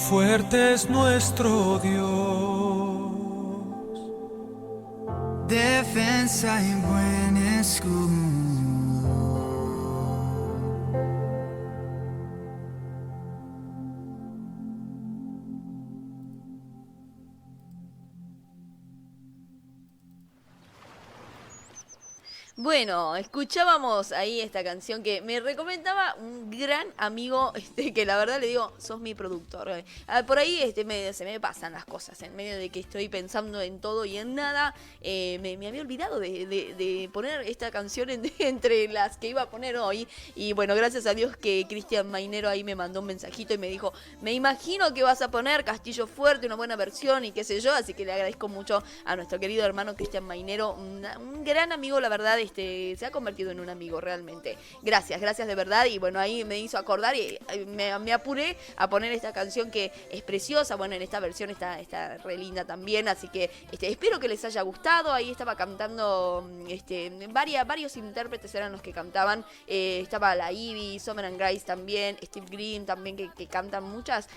Fuerte es nuestro Dios, defensa y buen escudo. Bueno, escuchábamos ahí esta canción que me recomendaba un gran amigo, que la verdad le digo, sos mi productor. Por ahí se me pasan las cosas, en medio de que estoy pensando en todo y en nada. Me había olvidado de poner esta canción entre las que iba a poner hoy. Y bueno, gracias a Dios que Cristian Mainero ahí me mandó un mensajito y me dijo, me imagino que vas a poner Castillo Fuerte, una buena versión y qué sé yo. Así que le agradezco mucho a nuestro querido hermano Cristian Mainero, un gran amigo, la verdad. Se ha convertido en un amigo realmente. Gracias de verdad. Y bueno, ahí me hizo acordar y me apuré a poner esta canción que es preciosa. Bueno, en esta versión está re linda también. Así que espero que les haya gustado. Ahí estaba cantando varios intérpretes eran los que cantaban. Estaba la Ivy, Summer and Grace también, Steve Green también, que cantan muchas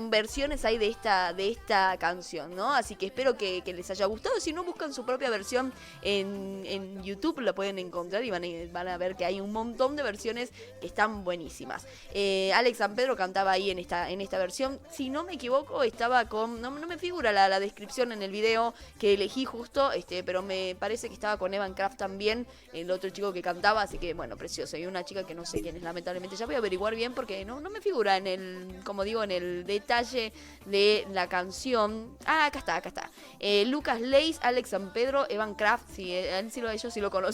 versiones hay de esta canción, ¿no? Así que espero que les haya gustado. Si no, buscan su propia versión en YouTube, la pueden encontrar y van a ver que hay un montón de versiones que están buenísimas. Alex San Pedro cantaba ahí en esta versión. Si no me equivoco, estaba con... No me figura la descripción en el video que elegí justo, pero me parece que estaba con Evan Kraft también, el otro chico que cantaba, así que bueno, precioso. Y una chica que no sé quién es, lamentablemente. Ya voy a averiguar bien porque no me figura como digo, en el detalle de la canción. Ah, acá está. Lucas Leis, Alex San Pedro, Evan Kraft, sí, ellos sí lo conocía.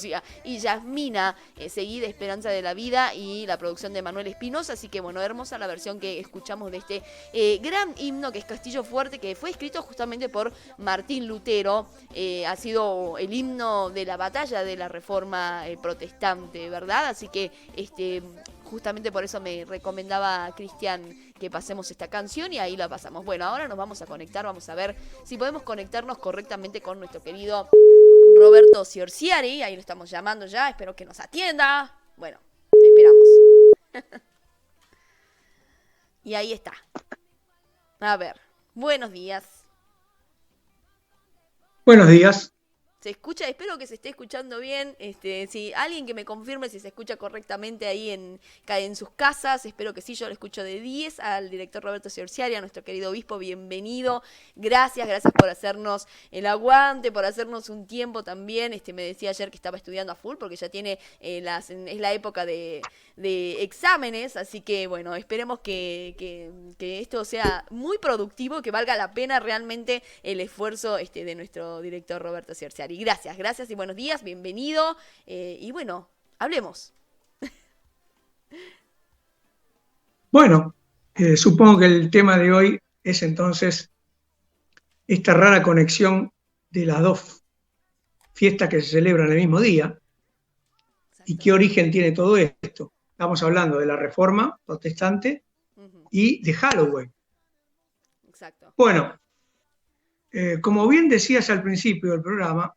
Y Yasmina, seguida Esperanza de la Vida, y la producción de Manuel Espinosa. Así que bueno, hermosa la versión que escuchamos de este gran himno que es Castillo Fuerte, que fue escrito justamente por Martín Lutero. Ha sido el himno de la batalla de la Reforma protestante, ¿verdad? Así que justamente por eso me recomendaba Cristian que pasemos esta canción y ahí la pasamos. Bueno, ahora nos vamos a conectar, vamos a ver si podemos conectarnos correctamente con nuestro querido Roberto Ciorciari. Ahí lo estamos llamando ya, espero que nos atienda. Bueno, esperamos. Y ahí está. A ver, buenos días. Buenos días. Se escucha, espero que se esté escuchando bien. Si alguien que me confirme si se escucha correctamente ahí en sus casas, espero que sí, yo lo escucho de 10 al director Roberto Ciorciari, a nuestro querido obispo, bienvenido. Gracias por hacernos el aguante, por hacernos un tiempo también. Me decía ayer que estaba estudiando a full porque ya tiene es la época de exámenes, así que bueno, esperemos que esto sea muy productivo, que valga la pena realmente el esfuerzo de nuestro director Roberto Ciorciari. Gracias y buenos días, bienvenido. Y bueno, hablemos. Bueno, supongo que el tema de hoy es entonces esta rara conexión de las dos fiestas que se celebran el mismo día. ¿Y qué origen tiene todo esto? Estamos hablando de la Reforma protestante y de Halloween. Exacto. Bueno, como bien decías al principio del programa,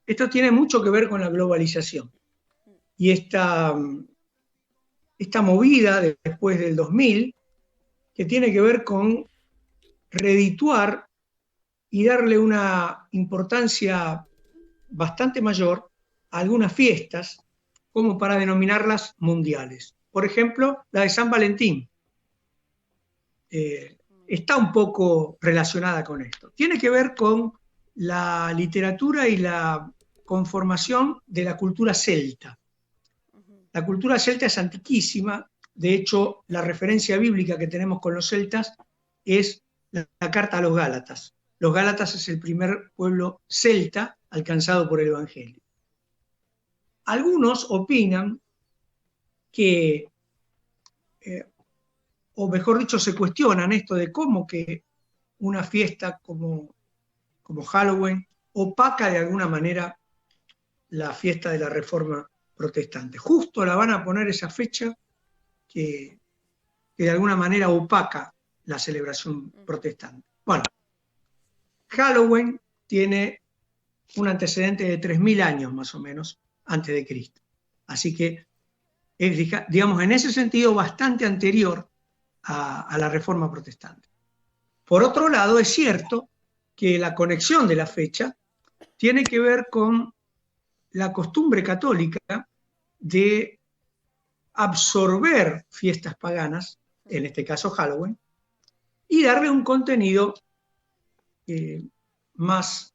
esto tiene mucho que ver con la globalización. Y esta movida después del 2000, que tiene que ver con redituar y darle una importancia bastante mayor a algunas fiestas, como para denominarlas mundiales. Por ejemplo, la de San Valentín. Está un poco relacionada con esto. Tiene que ver con la literatura y la conformación de la cultura celta. La cultura celta es antiquísima. De hecho, la referencia bíblica que tenemos con los celtas es la carta a los Gálatas. Los Gálatas es el primer pueblo celta alcanzado por el Evangelio. Algunos opinan que, o mejor dicho, se cuestionan esto de cómo que una fiesta como Halloween opaca de alguna manera la fiesta de la Reforma protestante. Justo la van a poner esa fecha que de alguna manera opaca la celebración protestante. Bueno, Halloween tiene un antecedente de 3.000 años más o menos antes de Cristo. Así que es, digamos, en ese sentido bastante anterior a la Reforma Protestante. Por otro lado, es cierto que la conexión de la fecha tiene que ver con la costumbre católica de absorber fiestas paganas, en este caso Halloween, y darle un contenido más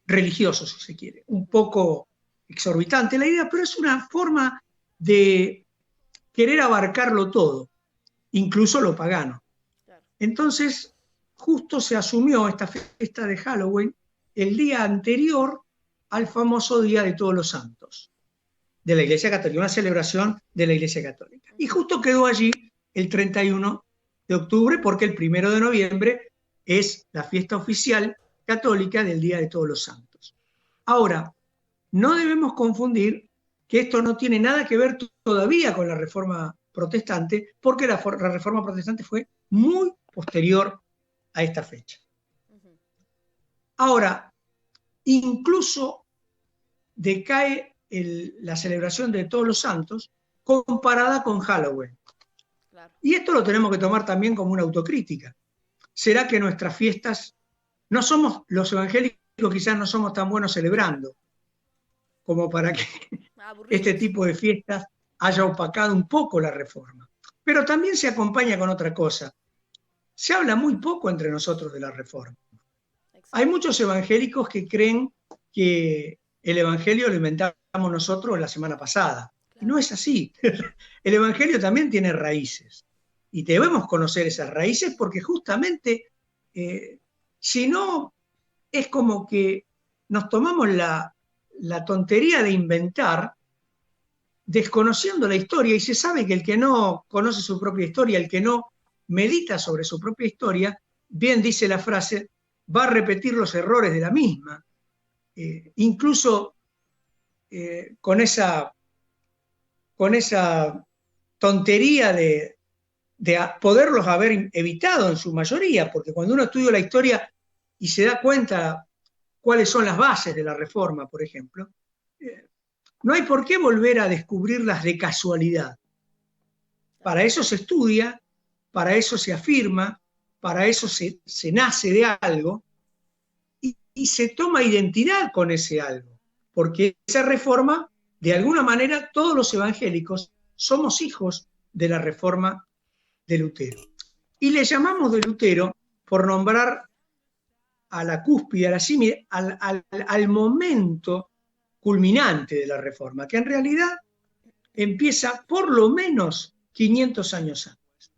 religioso, si se quiere, un poco exorbitante la idea, pero es una forma de querer abarcarlo todo, incluso lo pagano. Entonces, justo se asumió esta fiesta de Halloween el día anterior al famoso Día de Todos los Santos de la Iglesia Católica, una celebración de la Iglesia Católica. Y justo quedó allí el 31 de octubre, porque el 1 de noviembre es la fiesta oficial católica del Día de Todos los Santos. Ahora, no debemos confundir que esto no tiene nada que ver todavía con la Reforma Protestante, porque la Reforma Protestante fue muy posterior a esta fecha. Ahora, incluso decae la celebración de Todos los Santos comparada con Halloween. Claro. Y esto lo tenemos que tomar también como una autocrítica. ¿Será que nuestras fiestas, no somos, los evangélicos quizás no somos tan buenos celebrando, como para que este tipo de fiestas haya opacado un poco la Reforma? Pero también se acompaña con otra cosa. Se habla muy poco entre nosotros de la Reforma. Hay muchos evangélicos que creen que el Evangelio lo inventamos nosotros la semana pasada. Y no es así. El Evangelio también tiene raíces. Y debemos conocer esas raíces porque justamente, si no, es como que nos tomamos la tontería de inventar desconociendo la historia, y se sabe que el que no conoce su propia historia, el que no medita sobre su propia historia, bien dice la frase, va a repetir los errores de la misma. Incluso con esa tontería de poderlos haber evitado en su mayoría, porque cuando uno estudia la historia y se da cuenta cuáles son las bases de la Reforma, por ejemplo, no hay por qué volver a descubrirlas de casualidad. Para eso se estudia, para eso se afirma, para eso se nace de algo y se toma identidad con ese algo. Porque esa Reforma, de alguna manera, todos los evangélicos somos hijos de la Reforma de Lutero. Y le llamamos de Lutero por nombrar a la cúspide, a la cima, al momento culminante de la Reforma, que en realidad empieza por lo menos 500 años antes.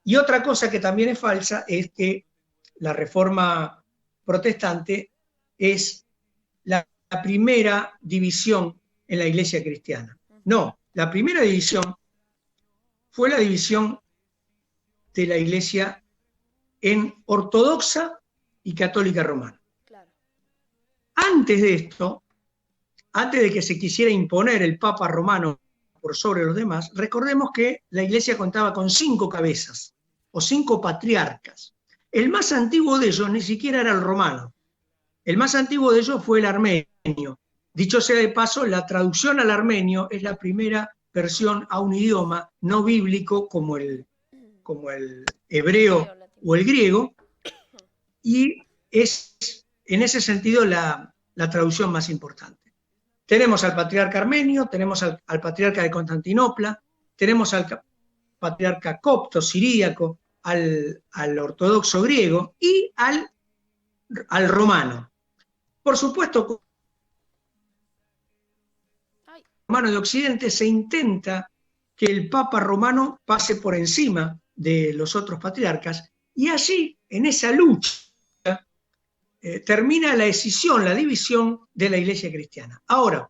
Y otra cosa que también es falsa es que la Reforma Protestante es la primera división en la Iglesia cristiana. No, la primera división fue la división de la Iglesia en ortodoxa y católica romana. Claro. Antes de esto, antes de que se quisiera imponer el Papa romano por sobre los demás, recordemos que la Iglesia contaba con 5 cabezas o 5 patriarcas. El más antiguo de ellos ni siquiera era el romano. El más antiguo de ellos fue el armenio. Dicho sea de paso, la traducción al armenio es la primera versión a un idioma no bíblico como el hebreo o el griego, y es en ese sentido la traducción más importante. Tenemos al patriarca armenio, tenemos al patriarca de Constantinopla, tenemos al patriarca copto, siríaco, al ortodoxo griego y al romano. Por supuesto, romano de Occidente se intenta que el Papa romano pase por encima de los otros patriarcas, y allí, en esa lucha, termina la escisión, la división de la Iglesia cristiana. Ahora,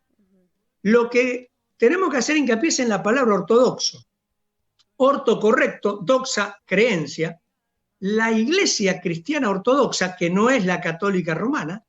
lo que tenemos que hacer hincapié es en la palabra ortodoxo. Orto, correcto, doxa, creencia. La Iglesia cristiana ortodoxa, que no es la católica romana,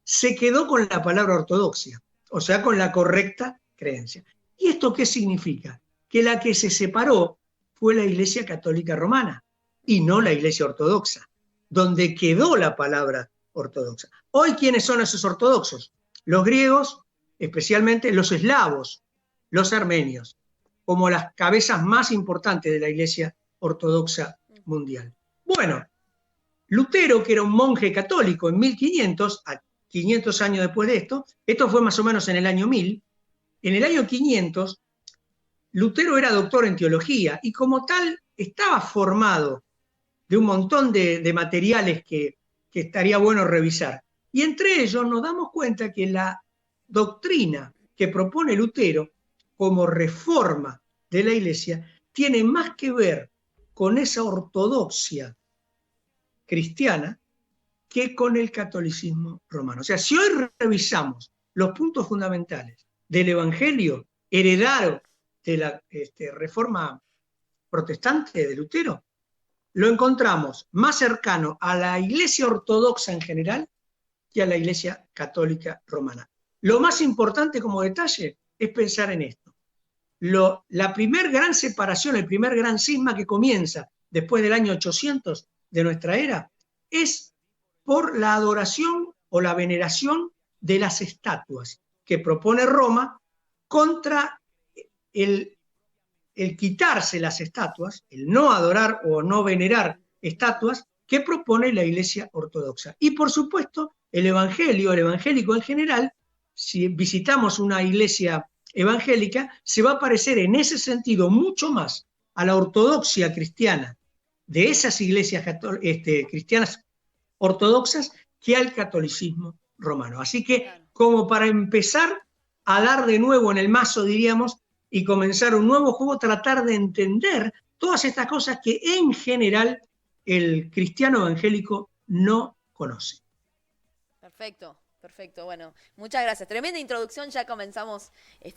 se quedó con la palabra ortodoxia, o sea, con la correcta creencia. ¿Y esto qué significa? Que la que se separó fue la Iglesia católica romana y no la Iglesia ortodoxa, donde quedó la palabra ortodoxa. Hoy, ¿quiénes son esos ortodoxos? Los griegos, especialmente los eslavos, los armenios. como las cabezas más importantes de la Iglesia Ortodoxa mundial. Bueno, Lutero, que era un monje católico en 1500, a 500 años después de esto fue más o menos en el año 1000, en el año 500, Lutero era doctor en teología y como tal estaba formado de un montón de materiales que estaría bueno revisar. Y entre ellos nos damos cuenta que la doctrina que propone Lutero como reforma de la Iglesia tiene más que ver con esa ortodoxia cristiana que con el catolicismo romano. O sea, si hoy revisamos los puntos fundamentales del Evangelio heredado de la reforma protestante de Lutero, lo encontramos más cercano a la Iglesia ortodoxa en general que a la Iglesia católica romana. Lo más importante como detalle es pensar en esto. La primer gran separación, el primer gran cisma que comienza después del año 800 de nuestra era, es por la adoración o la veneración de las estatuas que propone Roma contra el quitarse las estatuas, el no adorar o no venerar estatuas que propone la Iglesia Ortodoxa. Y por supuesto, el evangélico en general, si visitamos una iglesia evangélica, se va a parecer en ese sentido mucho más a la ortodoxia cristiana de esas iglesias cristianas ortodoxas que al catolicismo romano. Así que, como para empezar a dar de nuevo en el mazo, diríamos, y comenzar un nuevo juego, tratar de entender todas estas cosas que en general el cristiano evangélico no conoce. Perfecto. Perfecto, bueno, muchas gracias. Tremenda introducción, ya comenzamos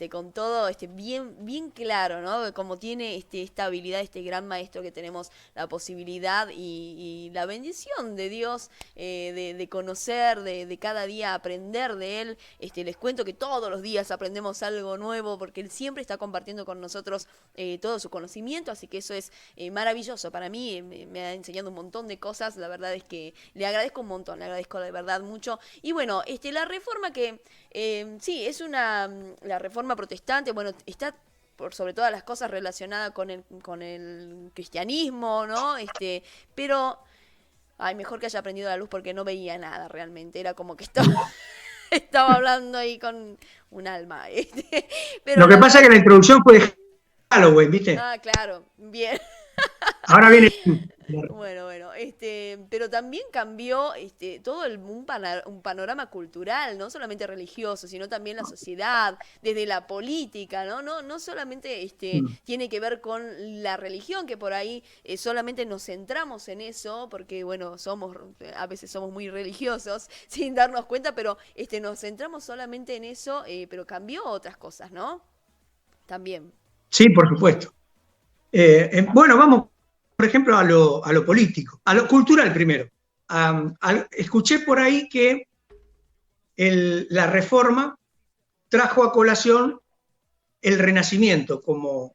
con todo bien claro, ¿no? Como tiene esta habilidad, este gran maestro que tenemos la posibilidad y la bendición de Dios de conocer, de cada día aprender de Él. Les cuento que todos los días aprendemos algo nuevo porque Él siempre está compartiendo con nosotros todo su conocimiento, así que eso es maravilloso. Para mí me ha enseñado un montón de cosas, la verdad es que le agradezco un montón, le agradezco de verdad mucho. Y bueno, la reforma que, sí, es la reforma protestante, bueno, está por sobre todas las cosas relacionada con el cristianismo, ¿no? Pero, mejor que haya prendido la luz porque no veía nada realmente, era como que estaba hablando ahí con un alma. Pero lo que pasa es que la introducción fue de Halloween, ¿viste? Ah, claro, bien. Ahora viene... Bueno, pero también cambió todo un panorama cultural, no solamente religioso, sino también la sociedad, desde la política, ¿no? No solamente tiene que ver con la religión, que por ahí solamente nos centramos en eso, porque bueno, a veces somos muy religiosos sin darnos cuenta, pero nos centramos solamente en eso, pero cambió otras cosas, ¿no? También. Sí, por supuesto. Bueno, vamos, por ejemplo, a lo político, a lo cultural primero. Escuché por ahí que la reforma trajo a colación el Renacimiento como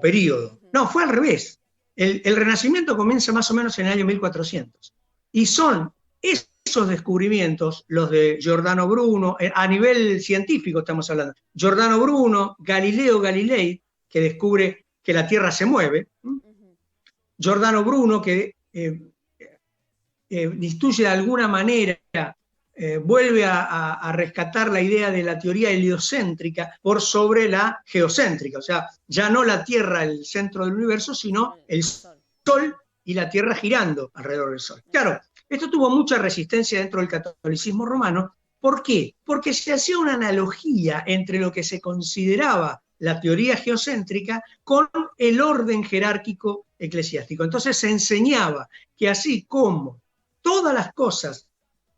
periodo. No, fue al revés. El Renacimiento comienza más o menos en el año 1400. Y son esos descubrimientos, los de Giordano Bruno, a nivel científico estamos hablando, Giordano Bruno, Galileo Galilei, que descubre que la Tierra se mueve, Giordano Bruno, que instituye de alguna manera, vuelve a rescatar la idea de la teoría heliocéntrica por sobre la geocéntrica, o sea, ya no la Tierra el centro del universo, sino el Sol y la Tierra girando alrededor del Sol. Claro, esto tuvo mucha resistencia dentro del catolicismo romano. ¿Por qué? Porque se hacía una analogía entre lo que se consideraba la teoría geocéntrica con el orden jerárquico eclesiástico. Entonces se enseñaba que así como todas las cosas,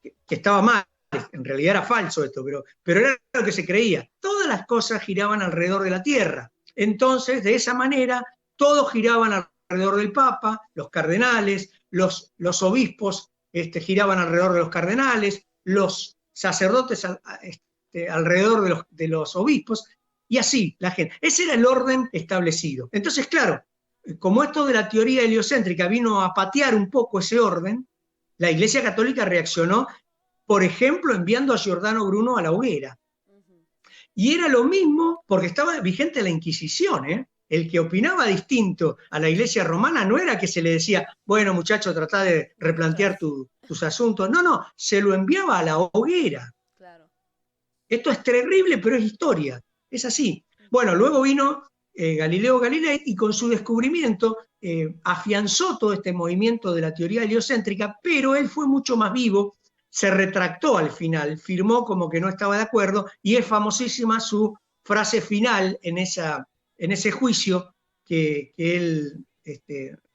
que estaba mal, en realidad era falso esto, pero era lo que se creía, todas las cosas giraban alrededor de la Tierra. Entonces, de esa manera, todos giraban alrededor del Papa, los cardenales, los obispos giraban alrededor de los cardenales, los sacerdotes alrededor de los obispos, y así la gente. Ese era el orden establecido. Entonces, claro, como esto de la teoría heliocéntrica vino a patear un poco ese orden, la Iglesia Católica reaccionó, por ejemplo, enviando a Giordano Bruno a la hoguera. Y era lo mismo porque estaba vigente la Inquisición, ¿eh? El que opinaba distinto a la Iglesia romana no era que se le decía, bueno, muchacho, trata de replantear tus asuntos. No, no, se lo enviaba a la hoguera. Claro. Esto es terrible, pero es historia. Es así. Bueno, luego vino Galileo Galilei y con su descubrimiento afianzó todo este movimiento de la teoría heliocéntrica, pero él fue mucho más vivo, se retractó al final, firmó como que no estaba de acuerdo, y es famosísima su frase final en ese juicio que él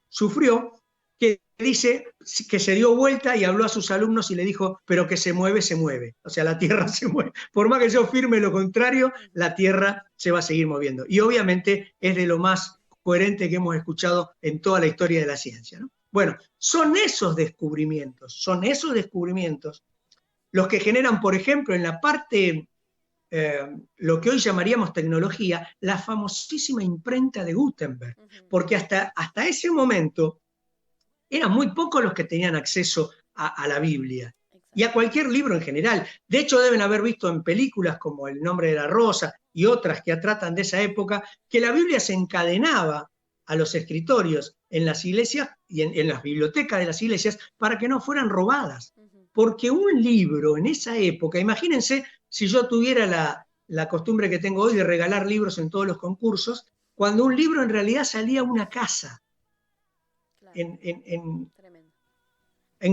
sufrió, que dice que se dio vuelta y habló a sus alumnos y le dijo, pero que se mueve, se mueve. O sea, la Tierra se mueve. Por más que yo firme lo contrario, la Tierra se va a seguir moviendo. Y obviamente es de lo más coherente que hemos escuchado en toda la historia de la ciencia, ¿no? Bueno, son esos descubrimientos los que generan, por ejemplo, en la parte, lo que hoy llamaríamos tecnología, la famosísima imprenta de Gutenberg, porque hasta ese momento eran muy pocos los que tenían acceso a la Biblia y a cualquier libro en general. De hecho, deben haber visto en películas como El nombre de la rosa y otras que tratan de esa época, que la Biblia se encadenaba a los escritorios en las iglesias y en las bibliotecas de las iglesias para que no fueran robadas. Porque un libro en esa época, imagínense si yo tuviera la costumbre que tengo hoy de regalar libros en todos los concursos, cuando un libro en realidad salía a una casa. En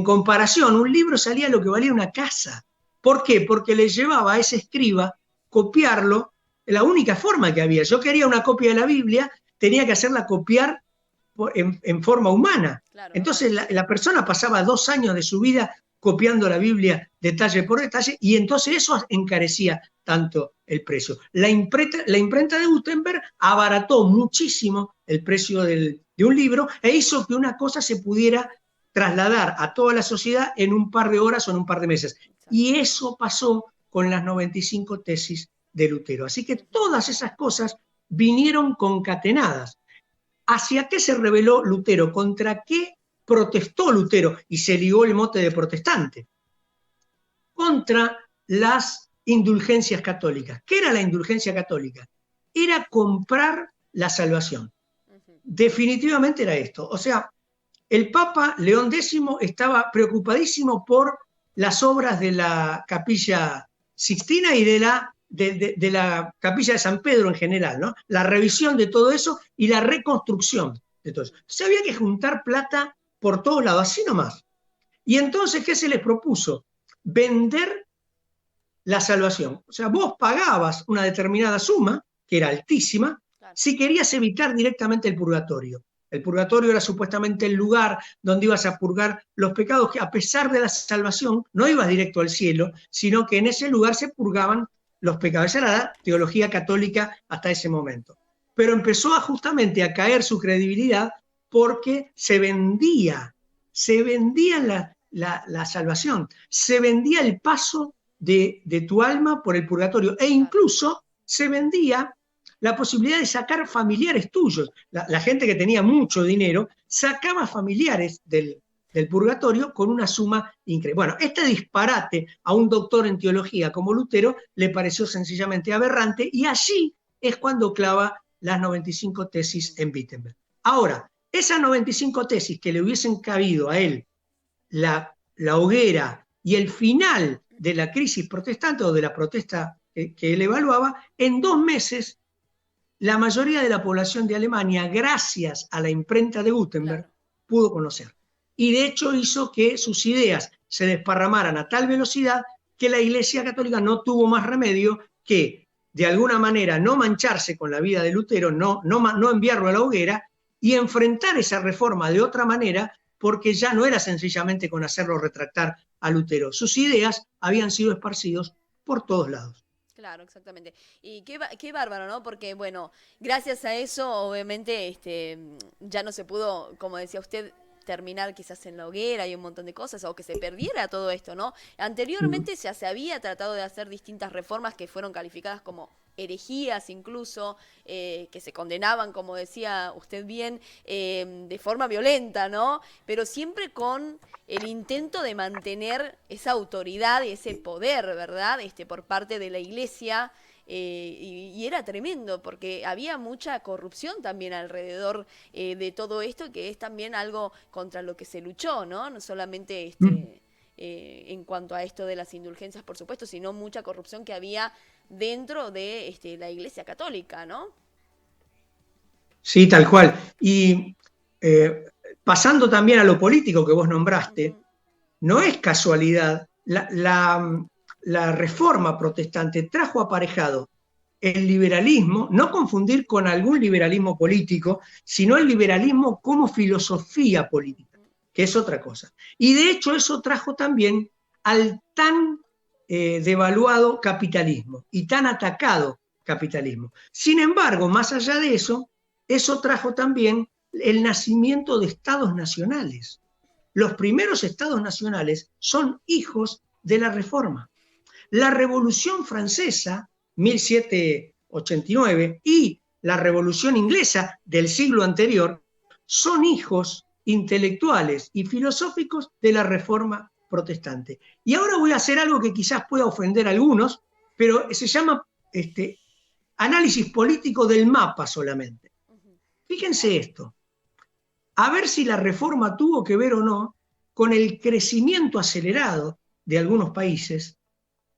comparación, un libro salía lo que valía una casa. ¿Por qué? Porque le llevaba a ese escriba copiarlo, la única forma que había. Yo quería una copia de la Biblia, tenía que hacerla copiar en forma humana. Claro, entonces la persona pasaba 2 años de su vida copiando la Biblia detalle por detalle, y entonces eso encarecía tanto el precio. La imprenta de Gutenberg abarató muchísimo el precio de un libro e hizo que una cosa se pudiera trasladar a toda la sociedad en un par de horas o en un par de meses. Y eso pasó con las 95 tesis de Lutero. Así que todas esas cosas vinieron concatenadas. ¿Hacia qué se rebeló Lutero? ¿Contra qué protestó Lutero y se ligó el mote de protestante? Contra las indulgencias católicas. ¿Qué era la indulgencia católica? Era comprar la salvación. Definitivamente era esto. O sea, el Papa León X estaba preocupadísimo por las obras de la Capilla Sixtina y de la Capilla de San Pedro en general, ¿no? La revisión de todo eso y la reconstrucción de todo eso. Entonces había que juntar plata por todos lados, así nomás. Y entonces, ¿qué se les propuso? Vender la salvación. O sea, vos pagabas una determinada suma, que era altísima, si querías evitar directamente el purgatorio. El purgatorio era supuestamente el lugar donde ibas a purgar los pecados, que a pesar de la salvación no ibas directo al cielo, sino que en ese lugar se purgaban los pecados. Esa era la teología católica hasta ese momento. Pero empezó justamente a caer su credibilidad porque se vendía la salvación, se vendía el paso de tu alma por el purgatorio, e incluso se vendía la posibilidad de sacar familiares tuyos. La gente que tenía mucho dinero sacaba familiares del purgatorio con una suma increíble. Bueno, este disparate a un doctor en teología como Lutero le pareció sencillamente aberrante, y allí es cuando clava las 95 tesis en Wittenberg. Ahora, esas 95 tesis que le hubiesen cabido a él la hoguera y el final de la crisis protestante o de la protesta que él evaluaba, en 2 meses la mayoría de la población de Alemania, gracias a la imprenta de Gutenberg, pudo conocer. Y de hecho hizo que sus ideas se desparramaran a tal velocidad que la Iglesia Católica no tuvo más remedio que, de alguna manera, no mancharse con la vida de Lutero, no enviarlo a la hoguera, y enfrentar esa reforma de otra manera, porque ya no era sencillamente con hacerlo retractar a Lutero. Sus ideas habían sido esparcidos por todos lados. Claro, exactamente. Y qué bárbaro, ¿no? Porque, bueno, gracias a eso, obviamente, ya no se pudo, como decía usted, terminar quizás en la hoguera y un montón de cosas, o que se perdiera todo esto, ¿no? Anteriormente ya se había tratado de hacer distintas reformas que fueron calificadas como herejías incluso, que se condenaban, como decía usted bien, de forma violenta, ¿no? Pero siempre con el intento de mantener esa autoridad y ese poder, ¿verdad? Por parte de la Iglesia, y era tremendo, porque había mucha corrupción también alrededor de todo esto, que es también algo contra lo que se luchó, ¿no? No solamente en cuanto a esto de las indulgencias, por supuesto, sino mucha corrupción que había dentro de la Iglesia Católica, ¿no? Sí, tal cual. Y pasando también a lo político que vos nombraste, no es casualidad, la reforma protestante trajo aparejado el liberalismo, no confundir con algún liberalismo político, sino el liberalismo como filosofía política, que es otra cosa. Y de hecho eso trajo también al tan devaluado capitalismo y tan atacado capitalismo. Sin embargo, más allá de eso, eso trajo también el nacimiento de estados nacionales. Los primeros estados nacionales son hijos de la Reforma. La Revolución Francesa, 1789, y la Revolución Inglesa del siglo anterior son hijos intelectuales y filosóficos de la Reforma protestante. Y ahora voy a hacer algo que quizás pueda ofender a algunos, pero se llama análisis político del mapa solamente. Fíjense esto. A ver si la reforma tuvo que ver o no con el crecimiento acelerado de algunos países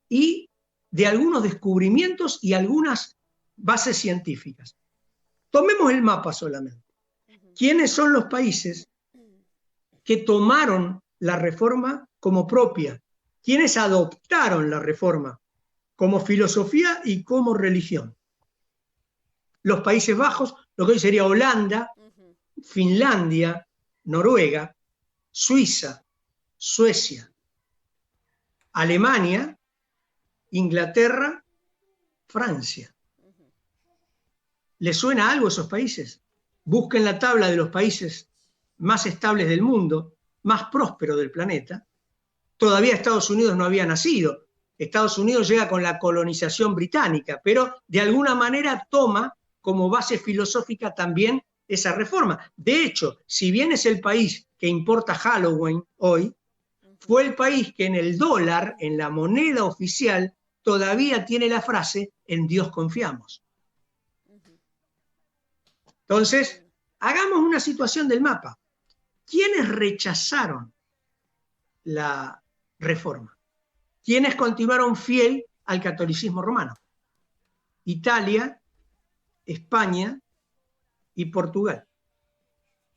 y de algunos descubrimientos y algunas bases científicas. Tomemos el mapa solamente. ¿Quiénes son los países que tomaron la reforma como propia? ¿Quiénes adoptaron la reforma como filosofía y como religión? Los Países Bajos, lo que hoy sería Holanda, Finlandia, Noruega, Suiza, Suecia, Alemania, Inglaterra, Francia. ¿Les suena algo esos países? Busquen la tabla de los países más estables del mundo, más prósperos del planeta. Todavía Estados Unidos no había nacido. Estados Unidos llega con la colonización británica, pero de alguna manera toma como base filosófica también esa reforma. De hecho, si bien es el país que importa Halloween hoy, fue el país que en el dólar, en la moneda oficial, todavía tiene la frase "en Dios confiamos". Entonces, hagamos una situación del mapa. ¿Quiénes rechazaron la reforma? ¿Quiénes continuaron fiel al catolicismo romano? Italia, España y Portugal.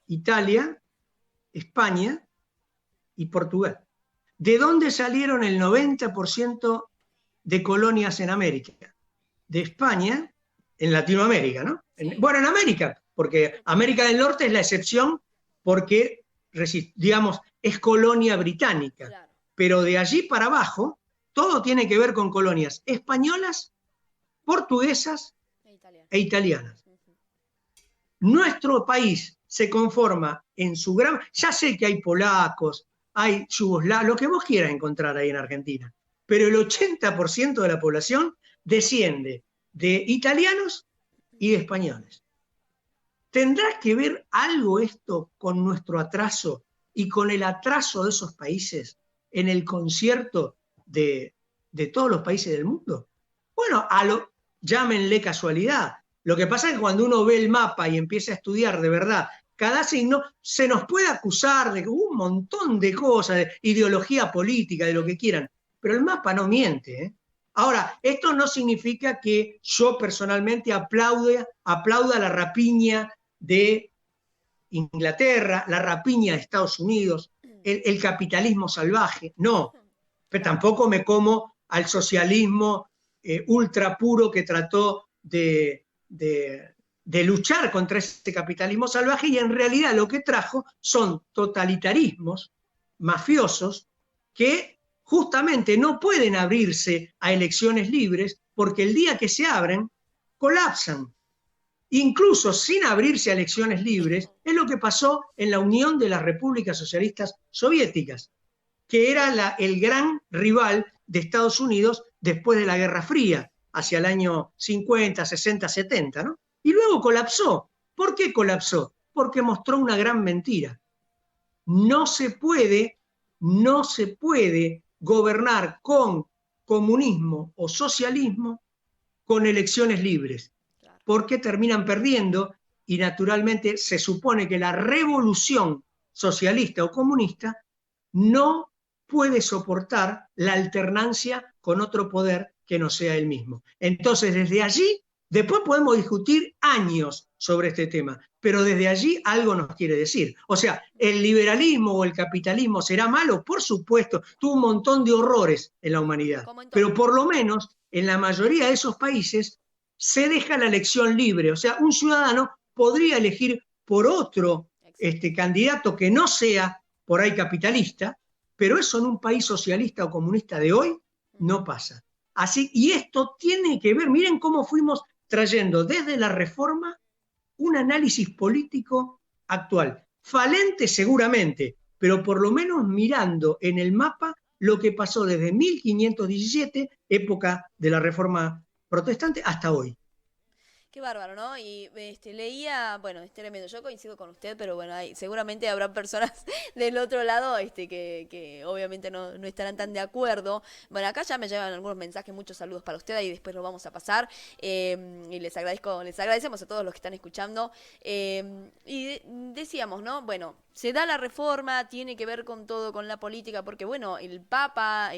Italia, España y Portugal. ¿De dónde salieron el 90% de colonias en América? De España, en Latinoamérica, ¿no? Bueno, en América, porque América del Norte es la excepción porque, digamos, es colonia británica. Claro. Pero de allí para abajo, todo tiene que ver con colonias españolas, portuguesas e italianas. Nuestro país se conforma en su gran... Ya sé que hay polacos, hay yugoslavos, lo que vos quieras encontrar ahí en Argentina, pero el 80% de la población desciende de italianos y de españoles. ¿Tendrá que ver algo esto con nuestro atraso y con el atraso de esos países en el concierto de todos los países del mundo? Bueno, llámenle casualidad. Lo que pasa es que cuando uno ve el mapa y empieza a estudiar de verdad cada signo, se nos puede acusar de un montón de cosas, de ideología política, de lo que quieran, pero el mapa no miente, ¿eh? Ahora, esto no significa que yo personalmente aplauda la rapiña de Inglaterra, la rapiña de Estados Unidos, el capitalismo salvaje, no, pero tampoco me como al socialismo ultra puro que trató de luchar contra ese capitalismo salvaje, y en realidad lo que trajo son totalitarismos mafiosos que justamente no pueden abrirse a elecciones libres porque el día que se abren colapsan. Incluso sin abrirse a elecciones libres, es lo que pasó en la Unión de las Repúblicas Socialistas Soviéticas, que era el gran rival de Estados Unidos después de la Guerra Fría, hacia el año 50, 60, 70, ¿no? Y luego colapsó. ¿Por qué colapsó? Porque mostró una gran mentira. No se puede gobernar con comunismo o socialismo con elecciones libres, porque terminan perdiendo y naturalmente se supone que la revolución socialista o comunista no puede soportar la alternancia con otro poder que no sea el mismo. Entonces, desde allí, después podemos discutir años sobre este tema, pero desde allí algo nos quiere decir. O sea, ¿el liberalismo o el capitalismo será malo? Por supuesto, tuvo un montón de horrores en la humanidad, pero por lo menos en la mayoría de esos países se deja la elección libre. O sea, un ciudadano podría elegir por otro candidato que no sea por ahí capitalista, pero eso en un país socialista o comunista de hoy no pasa. Así, y esto tiene que ver, miren cómo fuimos trayendo desde la reforma un análisis político actual, falente seguramente, pero por lo menos mirando en el mapa lo que pasó desde 1517, época de la reforma protestante, hasta hoy. Qué bárbaro, ¿no? Y leía, bueno, es tremendo, yo coincido con usted, pero bueno, seguramente habrá personas del otro lado que obviamente no estarán tan de acuerdo. Bueno, acá ya me llegan algunos mensajes, muchos saludos para usted, ahí después lo vamos a pasar. Y les agradecemos a todos los que están escuchando. Y decíamos, ¿no? Bueno, se da la reforma, tiene que ver con todo, con la política, porque bueno, el Papa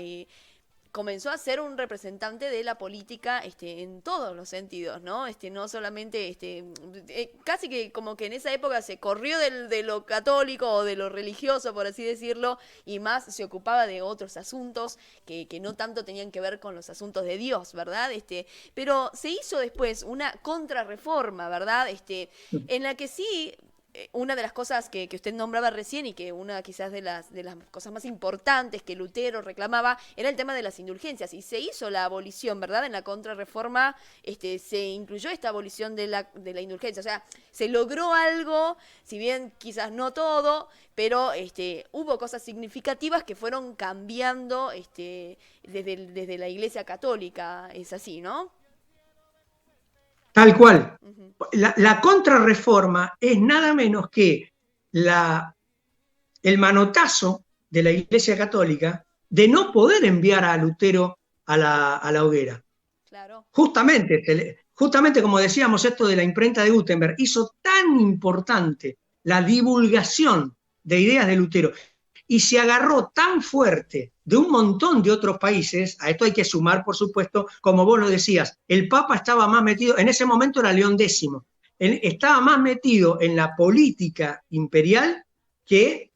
comenzó a ser un representante de la política en todos los sentidos, ¿no? No solamente, casi que como que en esa época se corrió de lo católico o de lo religioso, por así decirlo, y más se ocupaba de otros asuntos que no tanto tenían que ver con los asuntos de Dios, ¿verdad? Pero se hizo después una contrarreforma, ¿verdad? En la que sí... Una de las cosas que usted nombraba recién y que una quizás de las cosas más importantes que Lutero reclamaba era el tema de las indulgencias, y se hizo la abolición, ¿verdad? En la contrarreforma se incluyó esta abolición de la indulgencia, o sea, se logró algo, si bien quizás no todo, pero hubo cosas significativas que fueron cambiando desde la Iglesia Católica, es así, ¿no? Tal cual. La contrarreforma es nada menos que el manotazo de la Iglesia Católica de no poder enviar a Lutero a la hoguera. Claro. Justamente como decíamos, esto de la imprenta de Gutenberg hizo tan importante la divulgación de ideas de Lutero y se agarró tan fuerte de un montón de otros países. A esto hay que sumar, por supuesto, como vos lo decías, el Papa estaba más metido, en ese momento era León X, él estaba más metido en la política imperial que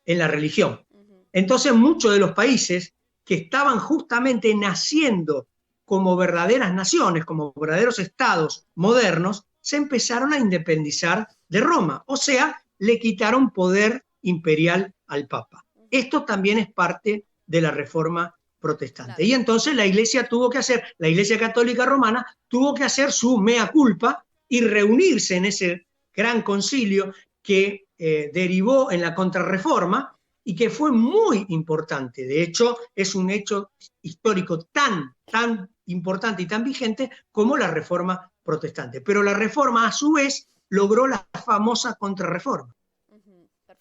en la religión. Entonces muchos de los países que estaban justamente naciendo como verdaderas naciones, como verdaderos estados modernos, se empezaron a independizar de Roma, o sea, le quitaron poder imperial al Papa. Esto también es parte de la reforma protestante. Claro. Y entonces la Iglesia Católica Romana tuvo que hacer su mea culpa y reunirse en ese gran concilio que derivó en la contrarreforma y que fue muy importante. De hecho, es un hecho histórico tan importante y tan vigente como la reforma protestante. Pero la reforma, a su vez, logró la famosa contrarreforma.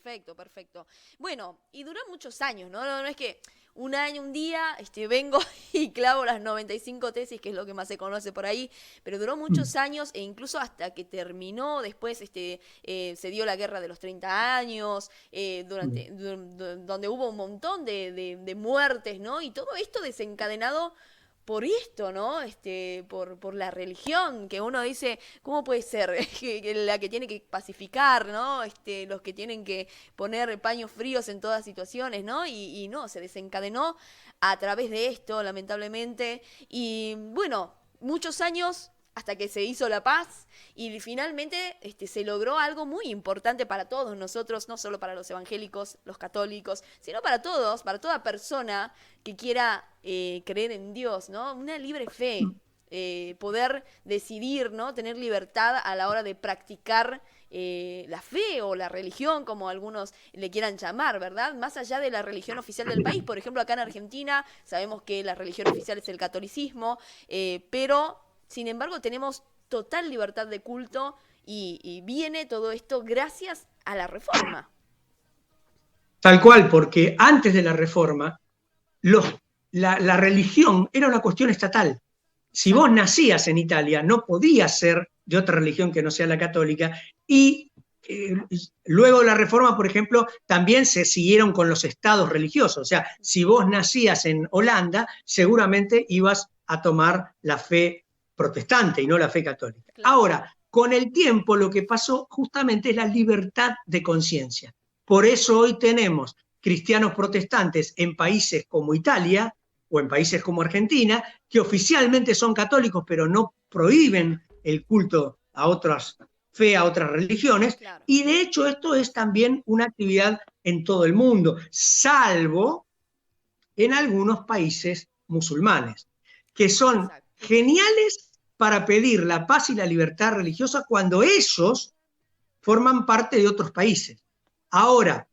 Perfecto. Bueno, y duró muchos años, ¿no? No es que un año, un día, vengo y clavo las 95 tesis, que es lo que más se conoce por ahí, pero duró muchos años, e incluso hasta que terminó, después se dio la guerra de los 30 años, donde hubo un montón de muertes, ¿no? Y todo esto desencadenado por esto, ¿no? Por la religión, que uno dice, ¿cómo puede ser? La que tiene que pacificar, ¿no? Los que tienen que poner paños fríos en todas situaciones, ¿no? Y no, se desencadenó a través de esto, lamentablemente. Y bueno, muchos años hasta que se hizo la paz y finalmente se logró algo muy importante para todos nosotros, no solo para los evangélicos, los católicos, sino para todos, para toda persona que quiera creer en Dios, ¿no? Una libre fe, poder decidir, ¿no? Tener libertad a la hora de practicar la fe o la religión, como algunos le quieran llamar, ¿verdad? Más allá de la religión oficial del país. Por ejemplo, acá en Argentina sabemos que la religión oficial es el catolicismo, pero sin embargo tenemos total libertad de culto y viene todo esto gracias a la reforma. Tal cual, porque antes de la reforma, la religión era una cuestión estatal. Si vos nacías en Italia, no podías ser de otra religión que no sea la católica, y luego de la Reforma, por ejemplo, también se siguieron con los estados religiosos. O sea, si vos nacías en Holanda, seguramente ibas a tomar la fe protestante y no la fe católica. Claro. Ahora, con el tiempo lo que pasó justamente es la libertad de conciencia. Por eso hoy tenemos cristianos protestantes en países como Italia o en países como Argentina, que oficialmente son católicos, pero no prohíben el culto a otras fe, a otras religiones, Claro. y de hecho esto es también una actividad en todo el mundo, salvo en algunos países musulmanes, que son Exacto. geniales para pedir la paz y la libertad religiosa cuando ellos forman parte de otros países. Ahora,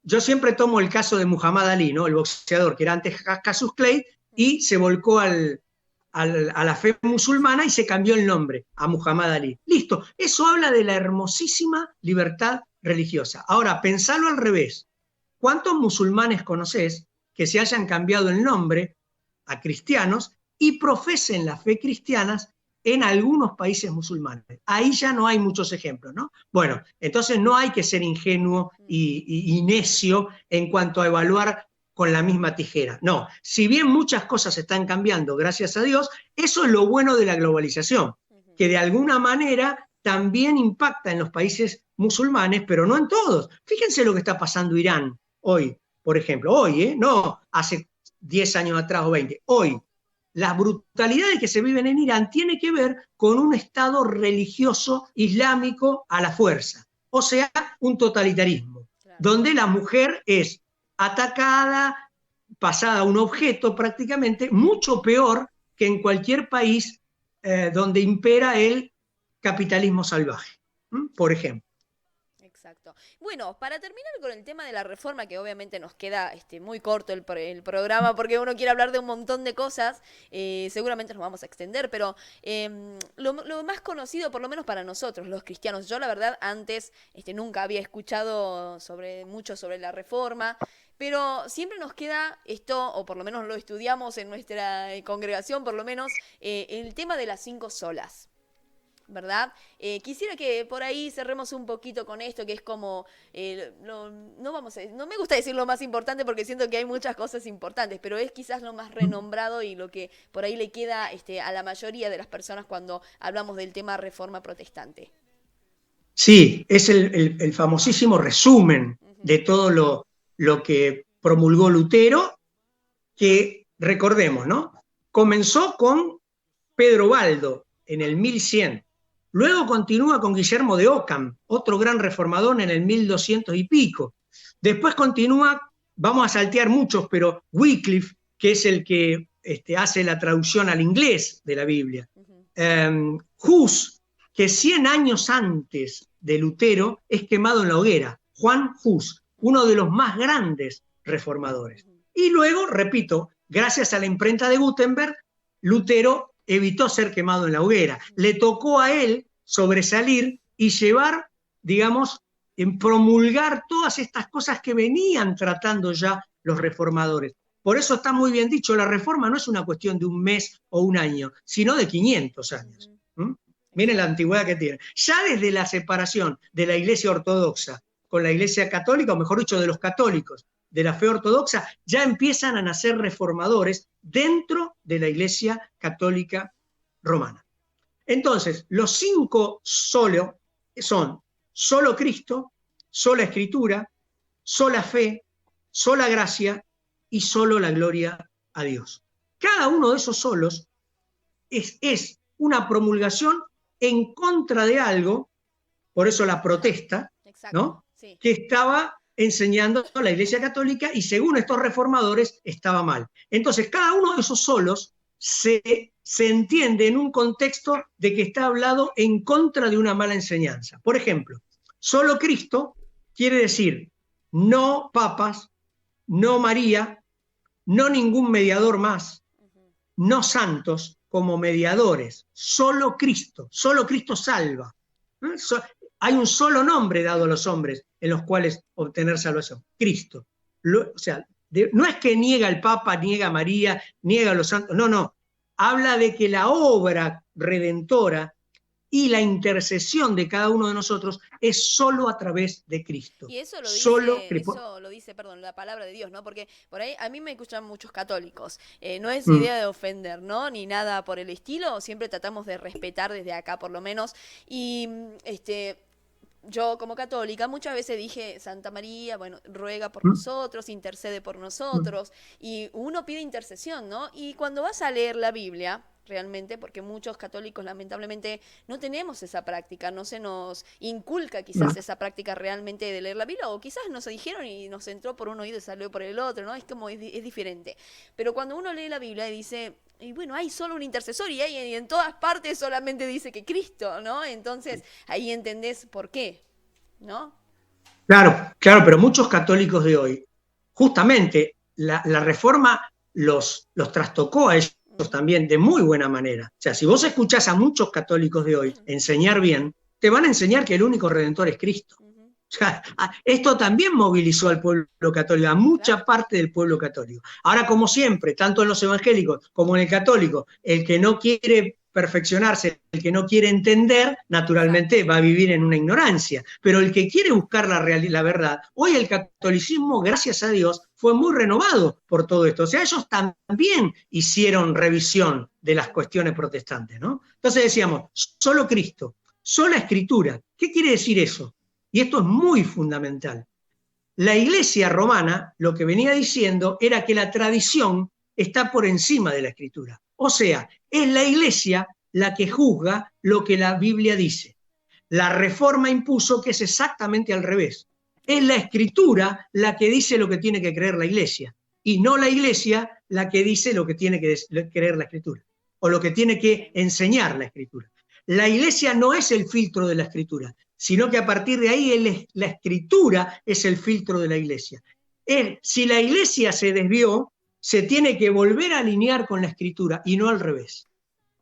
yo siempre tomo el caso de Muhammad Ali, ¿no? El boxeador, que era antes Cassius Clay, y se volcó a la fe musulmana y se cambió el nombre a Muhammad Ali. Listo, eso habla de la hermosísima libertad religiosa. Ahora, pensalo al revés. ¿Cuántos musulmanes conocés que se hayan cambiado el nombre a cristianos y profesen la fe cristiana en algunos países musulmanes? Ahí ya no hay muchos ejemplos, ¿no? Bueno, entonces no hay que ser ingenuo y necio en cuanto a evaluar con la misma tijera. No, si bien muchas cosas están cambiando, gracias a Dios, eso es lo bueno de la globalización, que de alguna manera también impacta en los países musulmanes, pero no en todos. Fíjense lo que está pasando Irán hoy, por ejemplo. Hoy, no hace 10 años atrás o 20, hoy. Las brutalidades que se viven en Irán tienen que ver con un estado religioso islámico a la fuerza, o sea, un totalitarismo, claro, donde la mujer es atacada, pasada a un objeto prácticamente, mucho peor que en cualquier país donde impera el capitalismo salvaje, por ejemplo. Exacto. Bueno, para terminar con el tema de la reforma, que obviamente nos queda muy corto el programa porque uno quiere hablar de un montón de cosas, seguramente nos vamos a extender, pero lo más conocido, por lo menos para nosotros, los cristianos, yo la verdad antes nunca había escuchado mucho sobre la reforma, pero siempre nos queda esto, o por lo menos lo estudiamos en nuestra congregación, por lo menos, el tema de las 5 solas. ¿Verdad? Quisiera que por ahí cerremos un poquito con esto, que es como, no me gusta decir lo más importante porque siento que hay muchas cosas importantes, pero es quizás lo más renombrado y lo que por ahí le queda a la mayoría de las personas cuando hablamos del tema reforma protestante. Sí, es el famosísimo resumen de todo lo que promulgó Lutero, que recordemos, ¿no? Comenzó con Pedro Baldo en el 1100. Luego continúa con Guillermo de Ockham, otro gran reformador en el 1200 y pico. Después continúa, vamos a saltear muchos, pero Wycliffe, que es el que hace la traducción al inglés de la Biblia. Hus, que 100 años antes de Lutero es quemado en la hoguera. Juan Hus, uno de los más grandes reformadores. Y luego, repito, gracias a la imprenta de Gutenberg, Lutero evitó ser quemado en la hoguera. Le tocó a él sobresalir y llevar, digamos, en promulgar todas estas cosas que venían tratando ya los reformadores. Por eso está muy bien dicho, la reforma no es una cuestión de un mes o un año, sino de 500 años. Miren la antigüedad que tiene. Ya desde la separación de la Iglesia ortodoxa con la Iglesia católica, o mejor dicho, de los católicos, de la fe ortodoxa, ya empiezan a nacer reformadores dentro de la Iglesia católica romana. Entonces, los 5 solo son solo Cristo, sola Escritura, sola fe, sola gracia y solo la gloria a Dios. Cada uno de esos solos es una promulgación en contra de algo, por eso la protesta, ¿no? Sí. Que estaba enseñando la Iglesia Católica y según estos reformadores estaba mal. Entonces cada uno de esos solos se entiende en un contexto de que está hablado en contra de una mala enseñanza. Por ejemplo, solo Cristo quiere decir no papas, no María, no ningún mediador más, no santos como mediadores, solo Cristo salva. Hay un solo nombre dado a los hombres en los cuales obtener salvación, Cristo. O sea, no es que niega al Papa, niega a María, niega a los santos, no. habla de que la obra redentora y la intercesión de cada uno de nosotros es solo a través de Cristo. Y eso Solo lo dice, perdón, la palabra de Dios, ¿no? Porque por ahí a mí me escuchan muchos católicos. No es idea de ofender, ¿no? Ni nada por el estilo. Siempre tratamos de respetar desde acá, por lo menos. Y yo como católica muchas veces dije, Santa María, bueno, ruega por nosotros, intercede por nosotros, y uno pide intercesión, ¿no? Y cuando vas a leer la Biblia, realmente, porque muchos católicos lamentablemente no tenemos esa práctica, no se nos inculca quizás esa práctica realmente de leer la Biblia, o quizás nos dijeron y nos entró por un oído y salió por el otro, ¿no? Es como, es diferente. Pero cuando uno lee la Biblia y dice, y bueno, hay solo un intercesor y en todas partes solamente dice que Cristo, ¿no? Entonces ahí entendés por qué, ¿no? Claro, pero muchos católicos de hoy, justamente la Reforma los trastocó a ellos también de muy buena manera. O sea, si vos escuchás a muchos católicos de hoy enseñar bien, te van a enseñar que el único redentor es Cristo. O sea, esto también movilizó al pueblo católico, a mucha parte del pueblo católico. Ahora, como siempre, tanto en los evangélicos como en el católico, el que no quiere perfeccionarse, el que no quiere entender, naturalmente va a vivir en una ignorancia. Pero el que quiere buscar la verdad, hoy el catolicismo, gracias a Dios, fue muy renovado por todo esto. O sea, ellos también hicieron revisión de las cuestiones protestantes, ¿no? Entonces decíamos, solo Cristo, sola Escritura. ¿Qué quiere decir eso? Y esto es muy fundamental. La Iglesia romana lo que venía diciendo era que la tradición está por encima de la Escritura. O sea, es la Iglesia la que juzga lo que la Biblia dice. La Reforma impuso que es exactamente al revés. Es la Escritura la que dice lo que tiene que creer la Iglesia, y no la Iglesia la que dice lo que tiene que creer la Escritura, o lo que tiene que enseñar la Escritura. La Iglesia no es el filtro de la Escritura, sino que a partir de ahí la Escritura es el filtro de la Iglesia. Si la Iglesia se desvió, se tiene que volver a alinear con la Escritura y no al revés.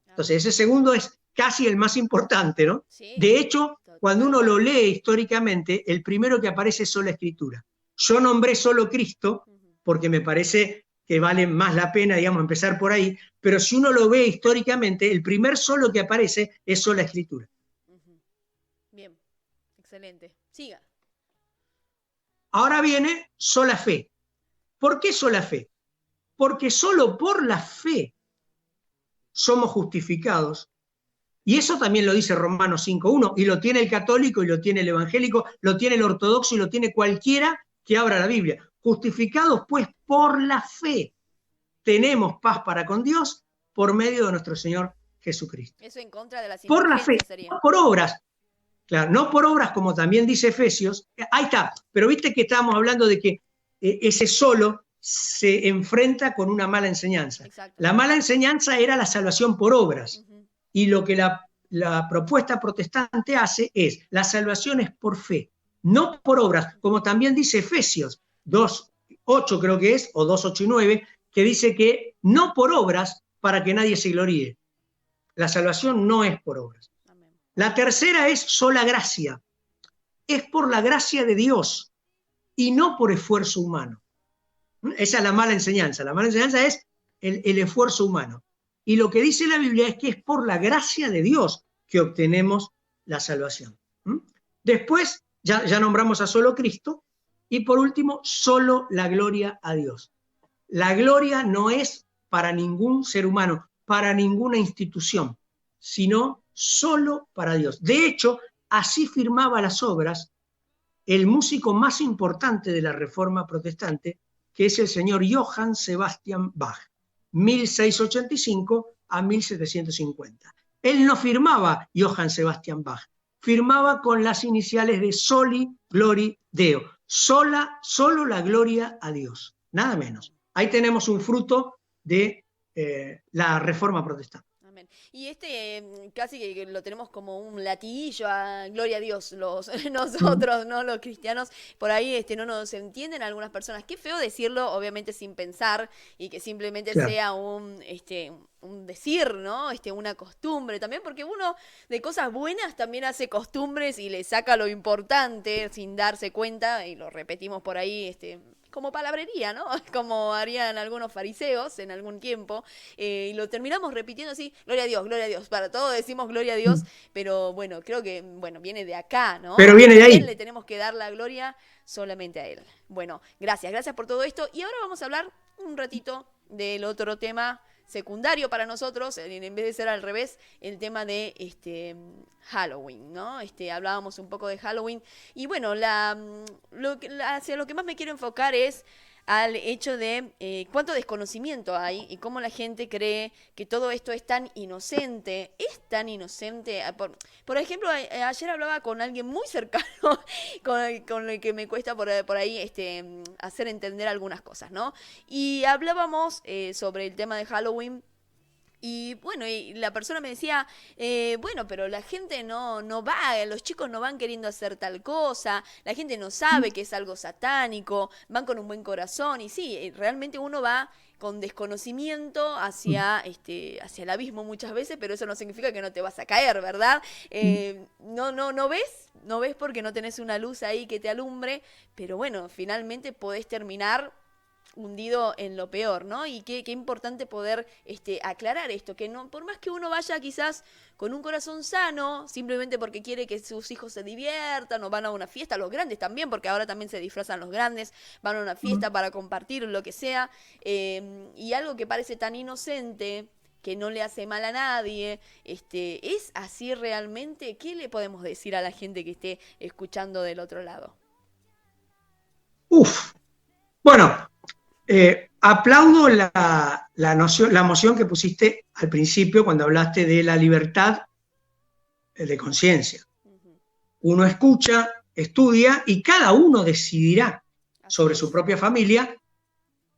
Entonces, ese segundo es casi el más importante, ¿no? Sí. De hecho, cuando uno lo lee históricamente, el primero que aparece es sola Escritura. Yo nombré solo Cristo porque me parece que vale más la pena, digamos, empezar por ahí, pero si uno lo ve históricamente, el primer solo que aparece es sola Escritura. Bien, excelente. Siga. Ahora viene sola fe. ¿Por qué sola fe? Porque solo por la fe somos justificados. Y eso también lo dice Romanos 5.1, y lo tiene el católico, y lo tiene el evangélico, lo tiene el ortodoxo, y lo tiene cualquiera que abra la Biblia. Justificados pues por la fe, tenemos paz para con Dios por medio de nuestro Señor Jesucristo. Eso en contra de las por la fe, sería. No por obras. Claro, no por obras, como también dice Efesios. Ahí está, pero viste que estábamos hablando de que ese solo se enfrenta con una mala enseñanza. Exacto. La mala enseñanza era la salvación por obras. Y lo que la propuesta protestante hace es, la salvación es por fe, no por obras, como también dice Efesios 2.8 creo que es, o 2.8 y 9, que dice que no por obras para que nadie se gloríe. La salvación no es por obras. Amén. La tercera es sola gracia. Es por la gracia de Dios y no por esfuerzo humano. Esa es la mala enseñanza. La mala enseñanza es el esfuerzo humano. Y lo que dice la Biblia es que es por la gracia de Dios que obtenemos la salvación. Después, ya nombramos a solo Cristo, y por último, solo la gloria a Dios. La gloria no es para ningún ser humano, para ninguna institución, sino solo para Dios. De hecho, así firmaba las obras el músico más importante de la Reforma Protestante, que es el señor Johann Sebastian Bach. 1685 a 1750. Él no firmaba Johann Sebastian Bach, firmaba con las iniciales de Soli Glory Deo, solo la gloria a Dios, nada menos. Ahí tenemos un fruto de la Reforma Protestante. Amén. Y casi que lo tenemos como un latiguillo a gloria a Dios, nosotros, ¿no? Los cristianos, por ahí no nos entienden algunas personas. Qué feo decirlo, obviamente sin pensar, y que simplemente sea un decir, ¿no? Una costumbre también, porque uno de cosas buenas también hace costumbres y le saca lo importante sin darse cuenta, y lo repetimos por ahí, como palabrería, ¿no? Como harían algunos fariseos en algún tiempo, y lo terminamos repitiendo así, gloria a Dios, para todo decimos gloria a Dios, pero bueno, creo que, bueno, viene de acá, ¿no? Pero A viene de quién ahí. le tenemos que dar la gloria, solamente a Él. Bueno, gracias por todo esto, y ahora vamos a hablar un ratito del otro tema secundario para nosotros, en vez de ser al revés, el tema de Halloween, ¿no? Hablábamos un poco de Halloween y bueno, hacia lo que más me quiero enfocar es al hecho de cuánto desconocimiento hay y cómo la gente cree que todo esto es tan inocente. Es tan inocente. Por ejemplo, ayer hablaba con alguien muy cercano con el que me cuesta por ahí hacer entender algunas cosas, ¿no? Y hablábamos sobre el tema de Halloween. Y bueno, y la persona me decía, bueno, pero la gente no va, los chicos no van queriendo hacer tal cosa, la gente no sabe que es algo satánico, van con un buen corazón, y sí, realmente uno va con desconocimiento hacia el abismo muchas veces, pero eso no significa que no te vas a caer, ¿verdad? No ves porque no tenés una luz ahí que te alumbre, pero bueno, finalmente podés terminar hundido en lo peor, ¿no? Y qué importante poder aclarar esto, que no, por más que uno vaya quizás con un corazón sano, simplemente porque quiere que sus hijos se diviertan o van a una fiesta, los grandes también, porque ahora también se disfrazan los grandes, van a una fiesta para compartir lo que sea, y algo que parece tan inocente, que no le hace mal a nadie, ¿es así realmente? ¿Qué le podemos decir a la gente que esté escuchando del otro lado? Bueno, aplaudo la moción que pusiste al principio cuando hablaste de la libertad de conciencia. Uno escucha, estudia y cada uno decidirá sobre su propia familia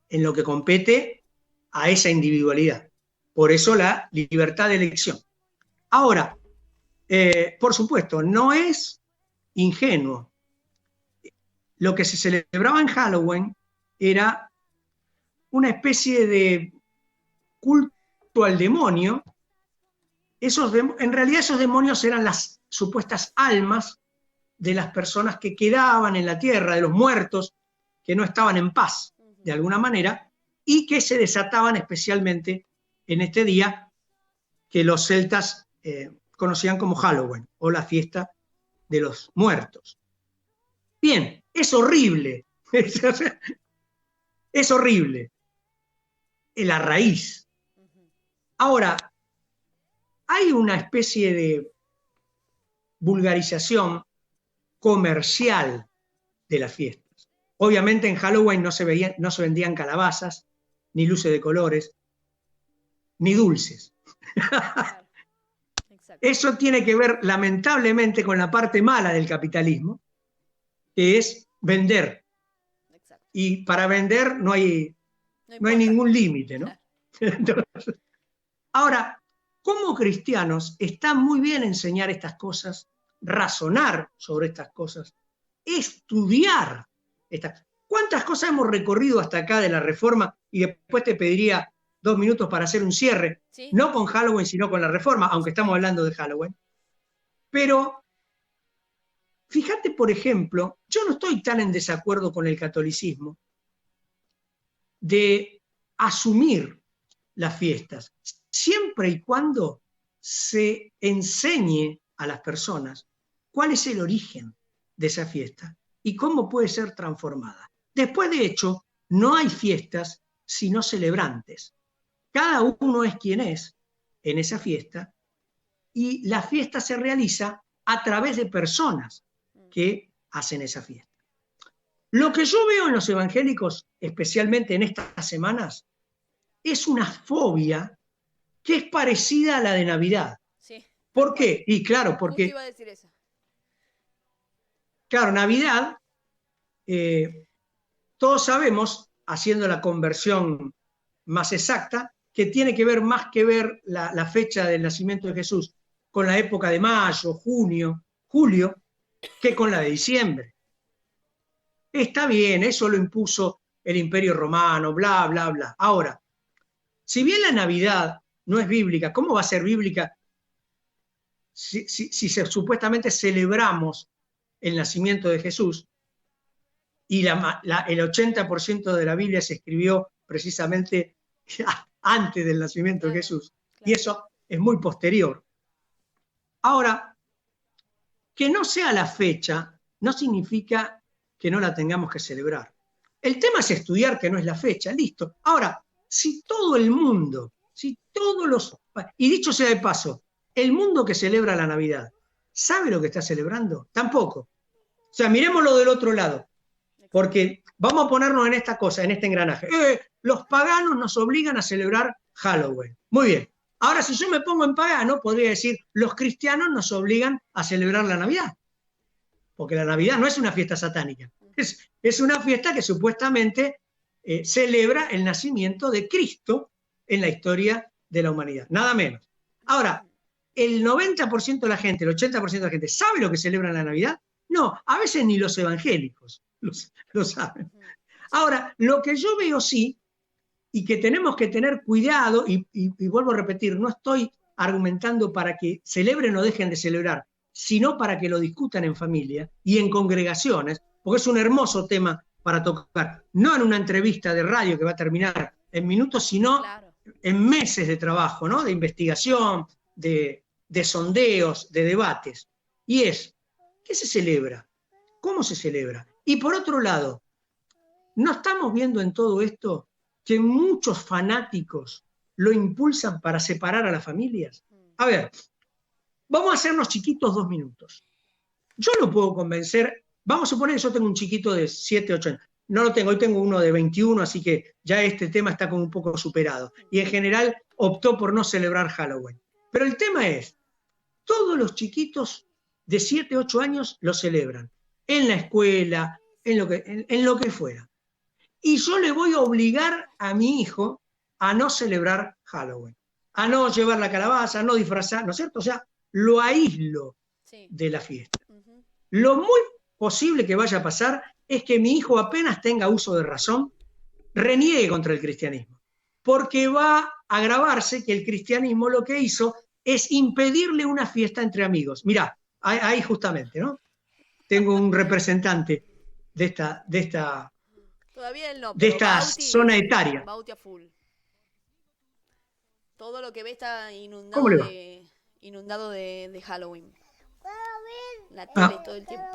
en lo que compete a esa individualidad. Por eso la libertad de elección. Ahora, por supuesto, no es ingenuo. Lo que se celebraba en Halloween era una especie de culto al demonio. En realidad esos demonios eran las supuestas almas de las personas que quedaban en la tierra, de los muertos, que no estaban en paz, de alguna manera, y que se desataban especialmente en este día que los celtas conocían como Halloween, o la fiesta de los muertos. Bien, es horrible, es horrible, es la raíz. Ahora, hay una especie de vulgarización comercial de las fiestas. Obviamente en Halloween no se vendían calabazas, ni luces de colores, ni dulces. Eso tiene que ver lamentablemente con la parte mala del capitalismo, que es vender. Y para vender no hay ningún límite, ¿no? Entonces, ahora, como cristianos está muy bien enseñar estas cosas, razonar sobre estas cosas, estudiar estas. ¿Cuántas cosas hemos recorrido hasta acá de la Reforma? Y después te pediría 2 minutos para hacer un cierre, ¿sí? No con Halloween, sino con la Reforma, aunque estamos hablando de Halloween. Pero fíjate, por ejemplo, yo no estoy tan en desacuerdo con el catolicismo de asumir las fiestas, siempre y cuando se enseñe a las personas cuál es el origen de esa fiesta y cómo puede ser transformada. Después, de hecho, no hay fiestas sino celebrantes. Cada uno es quien es en esa fiesta y la fiesta se realiza a través de personas que hacen esa fiesta. Lo que yo veo en los evangélicos, especialmente en estas semanas, es una fobia que es parecida a la de Navidad. Sí. ¿Por qué? Y claro, porque... iba a decir eso. Claro, Navidad, todos sabemos, haciendo la conversión más exacta, que tiene que ver más que ver la fecha del nacimiento de Jesús con la época de mayo, junio, julio, que con la de diciembre. Está bien, eso lo impuso el Imperio Romano, bla, bla, bla. Ahora, si bien la Navidad no es bíblica, ¿cómo va a ser bíblica si supuestamente celebramos el nacimiento de Jesús? y el 80% de la Biblia se escribió precisamente antes del nacimiento de Jesús. Y eso es muy posterior. Ahora, que no sea la fecha no significa que no la tengamos que celebrar. El tema es estudiar que no es la fecha, listo. Ahora, si todo el mundo, si todos los... Y dicho sea de paso, el mundo que celebra la Navidad, ¿sabe lo que está celebrando? Tampoco. O sea, miremoslo del otro lado, porque vamos a ponernos en esta cosa, en este engranaje. Los paganos nos obligan a celebrar Halloween. Muy bien. Ahora, si yo me pongo en pagano, podría decir, los cristianos nos obligan a celebrar la Navidad. Porque la Navidad no es una fiesta satánica. Es una fiesta que supuestamente celebra el nacimiento de Cristo en la historia de la humanidad. Nada menos. Ahora, ¿el 90% de la gente, el 80% de la gente sabe lo que celebra en la Navidad? No, a veces ni los evangélicos lo saben. Ahora, lo que yo veo sí, y que tenemos que tener cuidado, y vuelvo a repetir, no estoy argumentando para que celebren o dejen de celebrar, sino para que lo discutan en familia y en congregaciones, porque es un hermoso tema para tocar, no en una entrevista de radio que va a terminar en minutos, sino en meses de trabajo, ¿no? De investigación, de sondeos, de debates. Y es, ¿qué se celebra? ¿Cómo se celebra? Y por otro lado, ¿no estamos viendo en todo esto que muchos fanáticos lo impulsan para separar a las familias? A ver, vamos a hacernos chiquitos 2 minutos. Yo no puedo convencer, vamos a suponer que yo tengo un chiquito de 7, 8 años. No lo tengo, hoy tengo uno de 21, así que ya este tema está como un poco superado. Y en general optó por no celebrar Halloween. Pero el tema es, todos los chiquitos de 7, 8 años lo celebran. En la escuela, en lo que fuera. Y yo le voy a obligar a mi hijo a no celebrar Halloween, a no llevar la calabaza, a no disfrazar, ¿no es cierto? O sea, lo aíslo de la fiesta. Lo muy posible que vaya a pasar es que mi hijo apenas tenga uso de razón, reniegue contra el cristianismo, porque va a agravarse que el cristianismo lo que hizo es impedirle una fiesta entre amigos. Mirá, ahí justamente, ¿no? Tengo un representante de esta Todavía él no, de pero esta Bauti, zona etaria. Bauti a full. Todo lo que ve está ¿Cómo le va? inundado de Halloween. La tele todo el tiempo.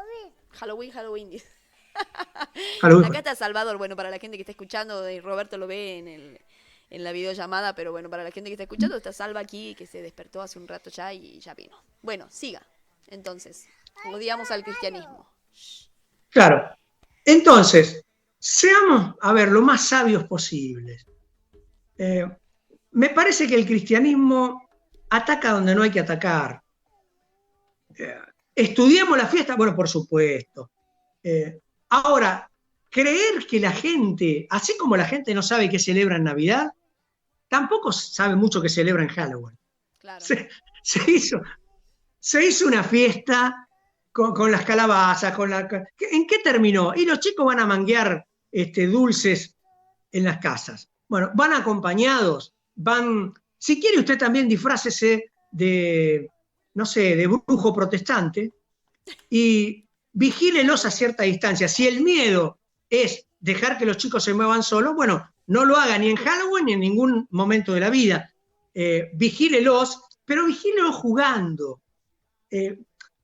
Halloween, dice. Halloween. Acá está Salvador, bueno, para la gente que está escuchando, y Roberto lo ve en la videollamada, pero bueno, para la gente que está escuchando, está Salva aquí, que se despertó hace un rato ya y ya vino. Bueno, siga. Entonces, odiamos al cristianismo. Claro. Entonces, seamos, a ver, lo más sabios posibles. Me parece que el cristianismo ataca donde no hay que atacar. ¿Estudiamos la fiesta? Bueno, por supuesto. Ahora, creer que la gente, así como la gente no sabe qué celebra en Navidad, tampoco sabe mucho qué celebra en Halloween. Claro. Se hizo una fiesta con las calabazas, ¿en qué terminó? Y los chicos van a manguear dulces en las casas. Bueno, van acompañados, si quiere usted también disfrácese de, no sé, de brujo protestante y vigílelos a cierta distancia. Si el miedo es dejar que los chicos se muevan solos, bueno, no lo haga ni en Halloween ni en ningún momento de la vida. Vigílelos, pero vigílelos jugando.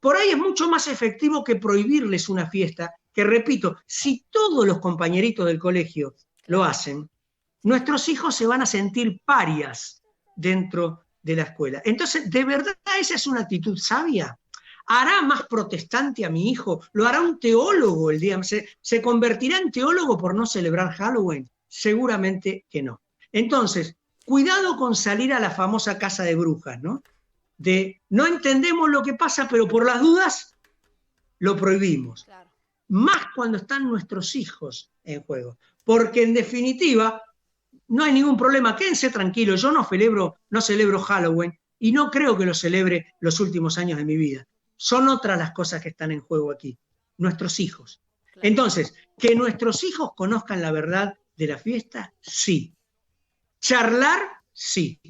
Por ahí es mucho más efectivo que prohibirles una fiesta, que repito, si todos los compañeritos del colegio lo hacen, nuestros hijos se van a sentir parias dentro de la escuela. Entonces, ¿de verdad esa es una actitud sabia? ¿Hará más protestante a mi hijo? ¿Lo hará un teólogo el día? ¿Se convertirá en teólogo por no celebrar Halloween? Seguramente que no. Entonces, cuidado con salir a la famosa casa de brujas, ¿no? No entendemos lo que pasa, pero por las dudas lo prohibimos. Claro. Más cuando están nuestros hijos en juego. Porque en definitiva, no hay ningún problema. Quédense tranquilos, yo no celebro Halloween y no creo que lo celebre los últimos años de mi vida. Son otras las cosas que están en juego aquí. Nuestros hijos. Claro. Entonces, que nuestros hijos conozcan la verdad de la fiesta, sí. Charlar, sí.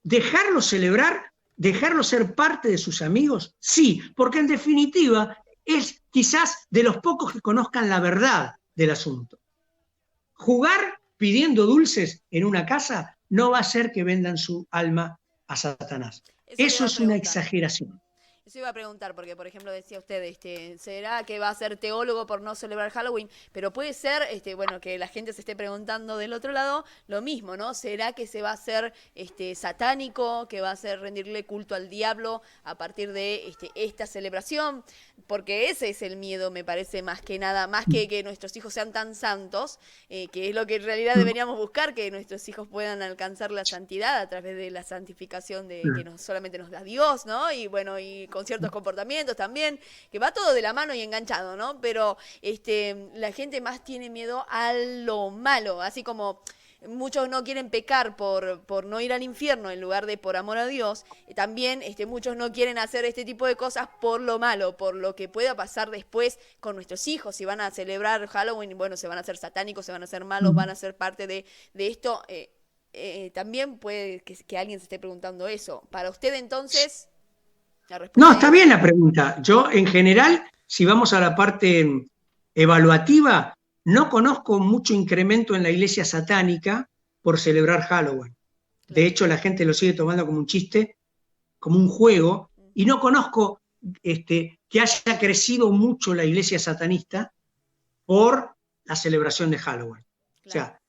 Dejarlos celebrar, dejarlos ser parte de sus amigos, sí, porque en definitiva es quizás de los pocos que conozcan la verdad del asunto. Jugar pidiendo dulces en una casa no va a hacer que vendan su alma a Satanás. Eso es una exageración. Eso iba a preguntar, porque por ejemplo decía usted, ¿será que va a ser teólogo por no celebrar Halloween? Pero puede ser, bueno, que la gente se esté preguntando del otro lado lo mismo, ¿no? ¿Será que se va a hacer satánico, que va a ser rendirle culto al diablo a partir de esta celebración? Porque ese es el miedo, me parece, más que nada, más que nuestros hijos sean tan santos, que es lo que en realidad deberíamos buscar, que nuestros hijos puedan alcanzar la santidad a través de la santificación que solamente nos da Dios, ¿no? Y bueno, y con ciertos comportamientos también, que va todo de la mano y enganchado, ¿no? Pero la gente más tiene miedo a lo malo, así como muchos no quieren pecar por no ir al infierno en lugar de por amor a Dios, también muchos no quieren hacer este tipo de cosas por lo malo, por lo que pueda pasar después con nuestros hijos. Si van a celebrar Halloween, bueno, se van a hacer satánicos, se van a hacer malos, van a ser parte de esto. También puede que alguien se esté preguntando eso. Para usted entonces... No, está bien la pregunta. Yo, en general, si vamos a la parte evaluativa, no conozco mucho incremento en la iglesia satánica por celebrar Halloween. De hecho, la gente lo sigue tomando como un chiste, como un juego, y no conozco que haya crecido mucho la iglesia satanista por la celebración de Halloween. Claro. O sea,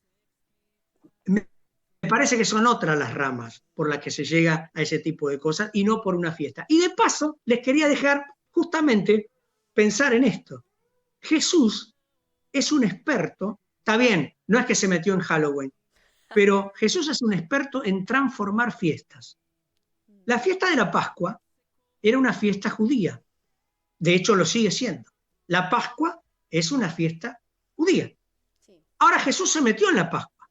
me parece que son otras las ramas por las que se llega a ese tipo de cosas y no por una fiesta. Y de paso, les quería dejar justamente pensar en esto. Jesús es un experto, está bien, no es que se metió en Halloween, pero Jesús es un experto en transformar fiestas. La fiesta de la Pascua era una fiesta judía, de hecho lo sigue siendo. La Pascua es una fiesta judía. Ahora Jesús se metió en la Pascua.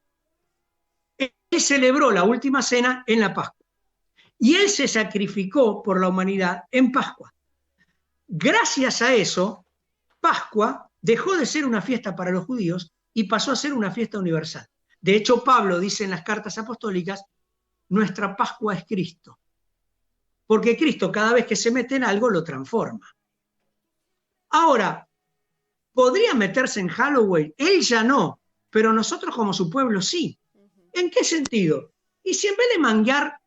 Él celebró la última cena en la Pascua. Y él se sacrificó por la humanidad en Pascua. Gracias a eso, Pascua dejó de ser una fiesta para los judíos y pasó a ser una fiesta universal. De hecho, Pablo dice en las cartas apostólicas, nuestra Pascua es Cristo. Porque Cristo cada vez que se mete en algo lo transforma. Ahora, ¿podría meterse en Halloween? Él ya no, pero nosotros como su pueblo sí. ¿En qué sentido? Y si en vez de manguear,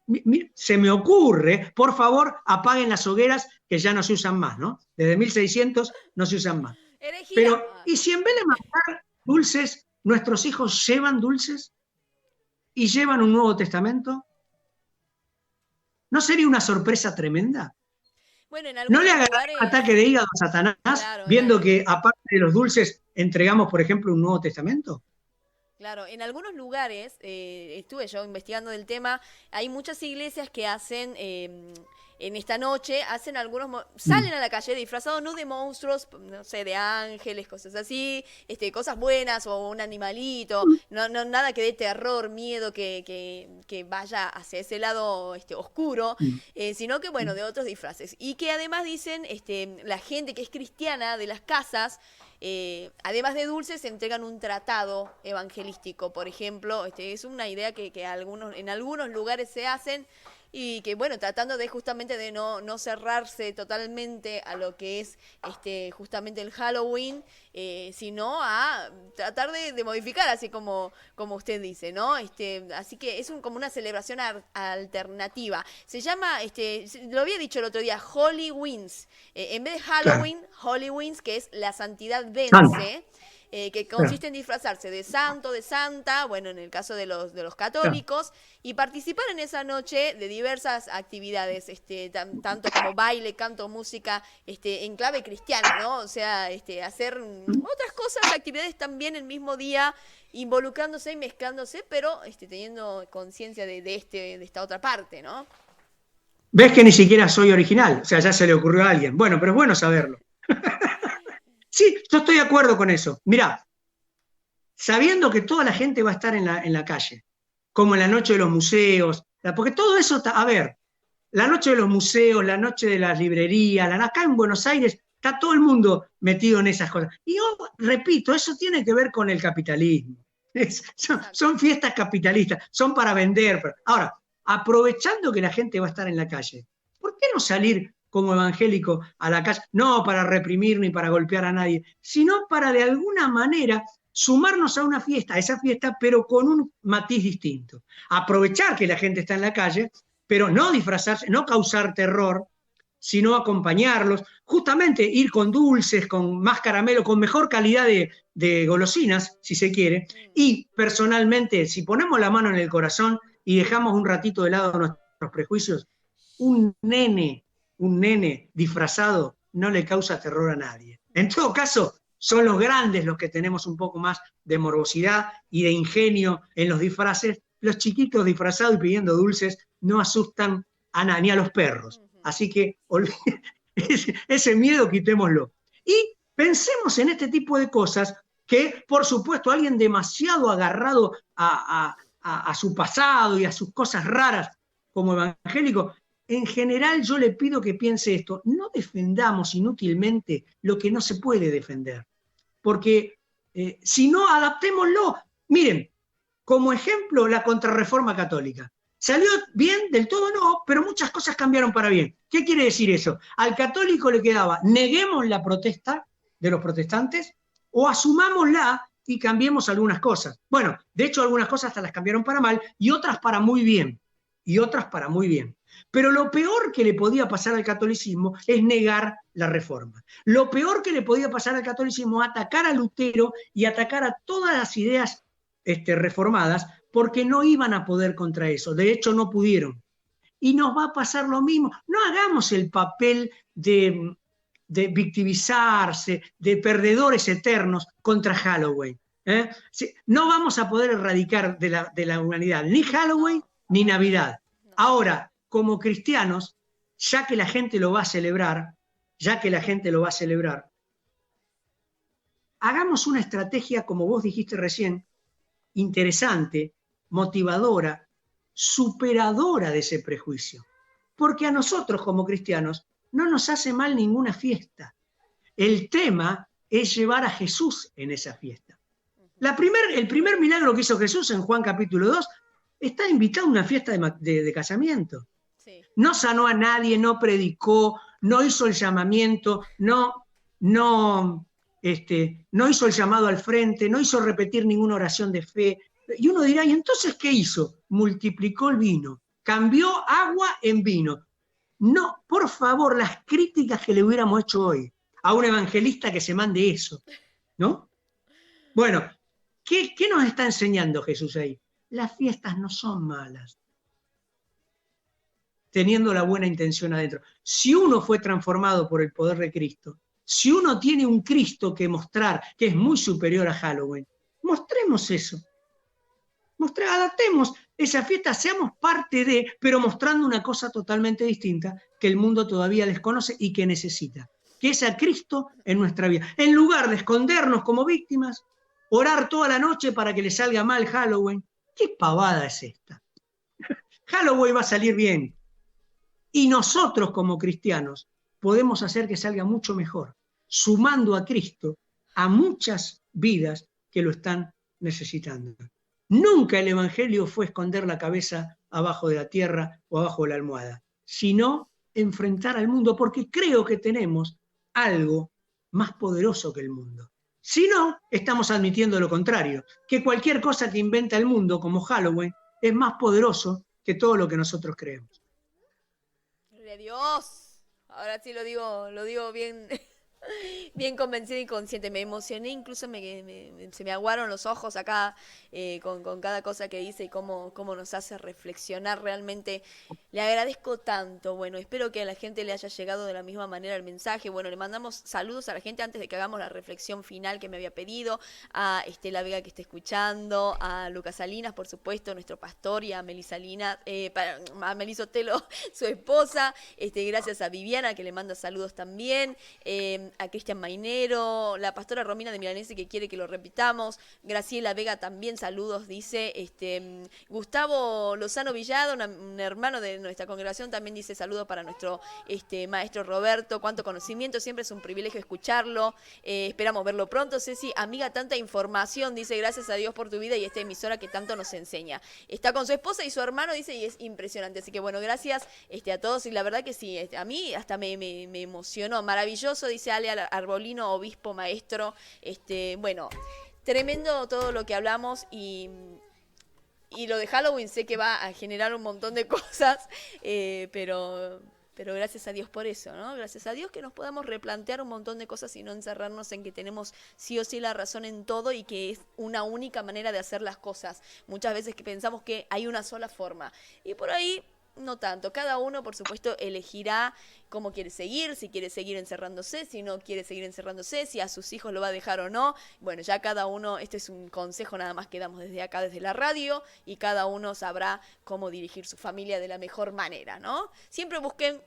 se me ocurre, por favor, apaguen las hogueras que ya no se usan más, ¿no? Desde 1600 no se usan más. Pero, ¿y si en vez de mangar dulces, nuestros hijos llevan dulces y llevan un Nuevo Testamento? ¿No sería una sorpresa tremenda? Bueno, ¿no le haga un ataque de hígado a Satanás, claro, viendo que aparte de los dulces entregamos, por ejemplo, un Nuevo Testamento? Claro, en algunos lugares, estuve yo investigando del tema, hay muchas iglesias que hacen, en esta noche, hacen salen a la calle disfrazados no de monstruos, no sé, de ángeles, cosas así, cosas buenas o un animalito, no nada que dé terror, miedo, que vaya hacia ese lado oscuro, sino que, bueno, de otros disfraces. Y que además dicen, la gente que es cristiana de las casas, además de dulces, se entregan un tratado evangelístico, por ejemplo. Es una idea que en algunos lugares se hacen y que, bueno, tratando de justamente de no cerrarse totalmente a lo que es justamente el Halloween, sino a tratar de modificar, así como usted dice, ¿no? Así que es como una celebración alternativa. Se llama, lo había dicho el otro día, Holy Wins. En vez de Halloween, claro. Holy Wins, que es la santidad vence. Que consiste en disfrazarse de santo, de santa, bueno, en el caso de los católicos, y participar en esa noche de diversas actividades, tanto como baile, canto, música, en clave cristiana, ¿no? O sea, hacer otras cosas, actividades también el mismo día, involucrándose y mezclándose, pero teniendo conciencia de esta otra parte, ¿no? ¿Ves que ni siquiera soy original? O sea, ya se le ocurrió a alguien. Bueno, pero es bueno saberlo. Sí, yo estoy de acuerdo con eso. Mirá, sabiendo que toda la gente va a estar en la calle, como en la noche de los museos, porque todo eso, a ver, la noche de los museos, la noche de las librerías, acá en Buenos Aires está todo el mundo metido en esas cosas. Y yo repito, eso tiene que ver con el capitalismo. Son fiestas capitalistas, son para vender. Ahora, aprovechando que la gente va a estar en la calle, ¿por qué no salir como evangélico a la calle, no para reprimir ni para golpear a nadie, sino para de alguna manera sumarnos a una fiesta, a esa fiesta, pero con un matiz distinto. Aprovechar que la gente está en la calle, pero no disfrazarse, no causar terror, sino acompañarlos, justamente ir con dulces, con más caramelo, con mejor calidad de golosinas, si se quiere, y personalmente, si ponemos la mano en el corazón y dejamos un ratito de lado nuestros prejuicios, un nene disfrazado no le causa terror a nadie. En todo caso, son los grandes los que tenemos un poco más de morbosidad y de ingenio en los disfraces. Los chiquitos disfrazados y pidiendo dulces no asustan ni a los perros. Así que ese miedo quitémoslo. Y pensemos en este tipo de cosas que, por supuesto, alguien demasiado agarrado a su pasado y a sus cosas raras como evangélico, en general yo le pido que piense esto: no defendamos inútilmente lo que no se puede defender. Porque si no, adaptémoslo. Miren, como ejemplo, la contrarreforma católica. ¿Salió bien? Del todo no, pero muchas cosas cambiaron para bien. ¿Qué quiere decir eso? Al católico le quedaba: neguemos la protesta de los protestantes o asumámosla y cambiemos algunas cosas. Bueno, de hecho algunas cosas hasta las cambiaron para mal y otras para muy bien. Pero lo peor que le podía pasar al catolicismo es negar la reforma. Lo peor que le podía pasar al catolicismo es atacar a Lutero y atacar a todas las ideas reformadas, porque no iban a poder contra eso. De hecho, no pudieron. Y nos va a pasar lo mismo. No hagamos el papel de victimizarse, de perdedores eternos contra Halloween. No vamos a poder erradicar de la humanidad ni Halloween ni Navidad. Ahora, como cristianos, ya que la gente lo va a celebrar, hagamos una estrategia, como vos dijiste recién, interesante, motivadora, superadora de ese prejuicio. Porque a nosotros como cristianos no nos hace mal ninguna fiesta. El tema es llevar a Jesús en esa fiesta. El primer milagro que hizo Jesús en Juan capítulo 2 está invitado a una fiesta de casamiento. Sí. No sanó a nadie, no predicó, no hizo el llamamiento, no hizo el llamado al frente, no hizo repetir ninguna oración de fe. Y uno dirá: ¿y entonces qué hizo? Multiplicó el vino, cambió agua en vino. No, por favor, las críticas que le hubiéramos hecho hoy a un evangelista que se mande eso, ¿no? Bueno, ¿qué nos está enseñando Jesús ahí? Las fiestas no son malas, teniendo la buena intención adentro. Si uno fue transformado por el poder de Cristo, si uno tiene un Cristo que mostrar, que es muy superior a Halloween, mostremos eso. Adaptemos esa fiesta, seamos parte de, pero mostrando una cosa totalmente distinta que el mundo todavía desconoce y que necesita, que es a Cristo en nuestra vida. En lugar de escondernos como víctimas, orar toda la noche para que le salga mal Halloween. ¿Qué pavada es esta? Halloween va a salir bien. Y nosotros como cristianos podemos hacer que salga mucho mejor, sumando a Cristo a muchas vidas que lo están necesitando. Nunca el Evangelio fue esconder la cabeza abajo de la tierra o abajo de la almohada, sino enfrentar al mundo, porque creo que tenemos algo más poderoso que el mundo. Si no, estamos admitiendo lo contrario, que cualquier cosa que inventa el mundo, como Halloween, es más poderoso que todo lo que nosotros creemos. ¡Gloria a Dios! Ahora sí lo digo bien, bien convencida y consciente. Me emocioné, incluso se me aguaron los ojos acá con cada cosa que dice y cómo nos hace reflexionar realmente. Le agradezco tanto. Bueno, espero que a la gente le haya llegado de la misma manera el mensaje. Bueno, le mandamos saludos a la gente antes de que hagamos la reflexión final que me había pedido, a La Vega que está escuchando, a Lucas Salinas, por supuesto, nuestro pastor, y a Melisalinas, a Melisotelo, su esposa. Gracias a Viviana, que le manda saludos también. a Cristian Mainero, la pastora Romina de Milanese que quiere que lo repitamos, Graciela Vega también, saludos, dice, Gustavo Lozano Villado, un hermano de nuestra congregación, también dice saludos para nuestro maestro Roberto, cuánto conocimiento, siempre es un privilegio escucharlo, esperamos verlo pronto. Ceci, amiga, tanta información, dice, gracias a Dios por tu vida y esta emisora que tanto nos enseña. Está con su esposa y su hermano, dice, y es impresionante, así que bueno, gracias a todos, y la verdad que sí, a mí hasta me emocionó, maravilloso, dice Ale Arbolino, obispo, maestro, bueno, tremendo todo lo que hablamos y lo de Halloween sé que va a generar un montón de cosas, pero gracias a Dios por eso, ¿no? Gracias a Dios que nos podamos replantear un montón de cosas y no encerrarnos en que tenemos sí o sí la razón en todo y que es una única manera de hacer las cosas. Muchas veces que pensamos que hay una sola forma y por ahí no tanto. Cada uno, por supuesto, elegirá cómo quiere seguir, si quiere seguir encerrándose, si no quiere seguir encerrándose, si a sus hijos lo va a dejar o no. Bueno, ya cada uno, este es un consejo nada más que damos desde acá, desde la radio, y cada uno sabrá cómo dirigir su familia de la mejor manera, ¿no? Siempre busquen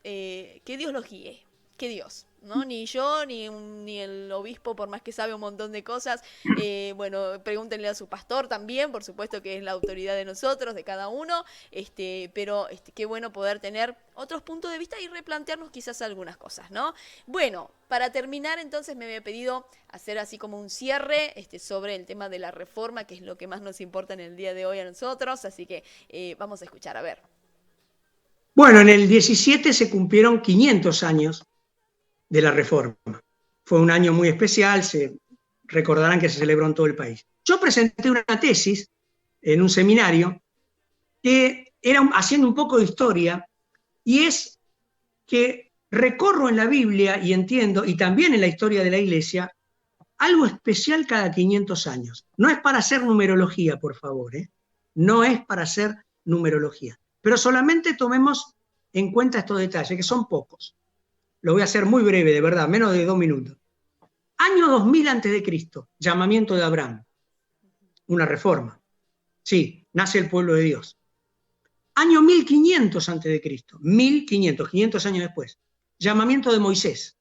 que Dios los guíe, que Dios, ¿no? Ni yo, ni el obispo, por más que sabe un montón de cosas. Bueno, pregúntenle a su pastor también, por supuesto que es la autoridad de nosotros, de cada uno, pero qué bueno poder tener otros puntos de vista y replantearnos quizás algunas cosas, ¿no? Bueno, para terminar, entonces me había pedido hacer así como un cierre sobre el tema de la reforma, que es lo que más nos importa en el día de hoy a nosotros, así que vamos a escuchar, a ver. Bueno, en el 17 se cumplieron 500 años de la Reforma. Fue un año muy especial, se recordarán que se celebró en todo el país. Yo presenté una tesis en un seminario que era haciendo un poco de historia, y es que recorro en la Biblia y entiendo, y también en la historia de la Iglesia, algo especial cada 500 años. No es para hacer numerología, por favor, ¿eh? No es para hacer numerología. Pero solamente tomemos en cuenta estos detalles, que son pocos. Lo voy a hacer muy breve, de verdad, menos de 2 minutos. Año 2000 a.C., llamamiento de Abraham. Una reforma. Sí, nace el pueblo de Dios. Año 1500 a.C., 500 años después. Llamamiento de Moisés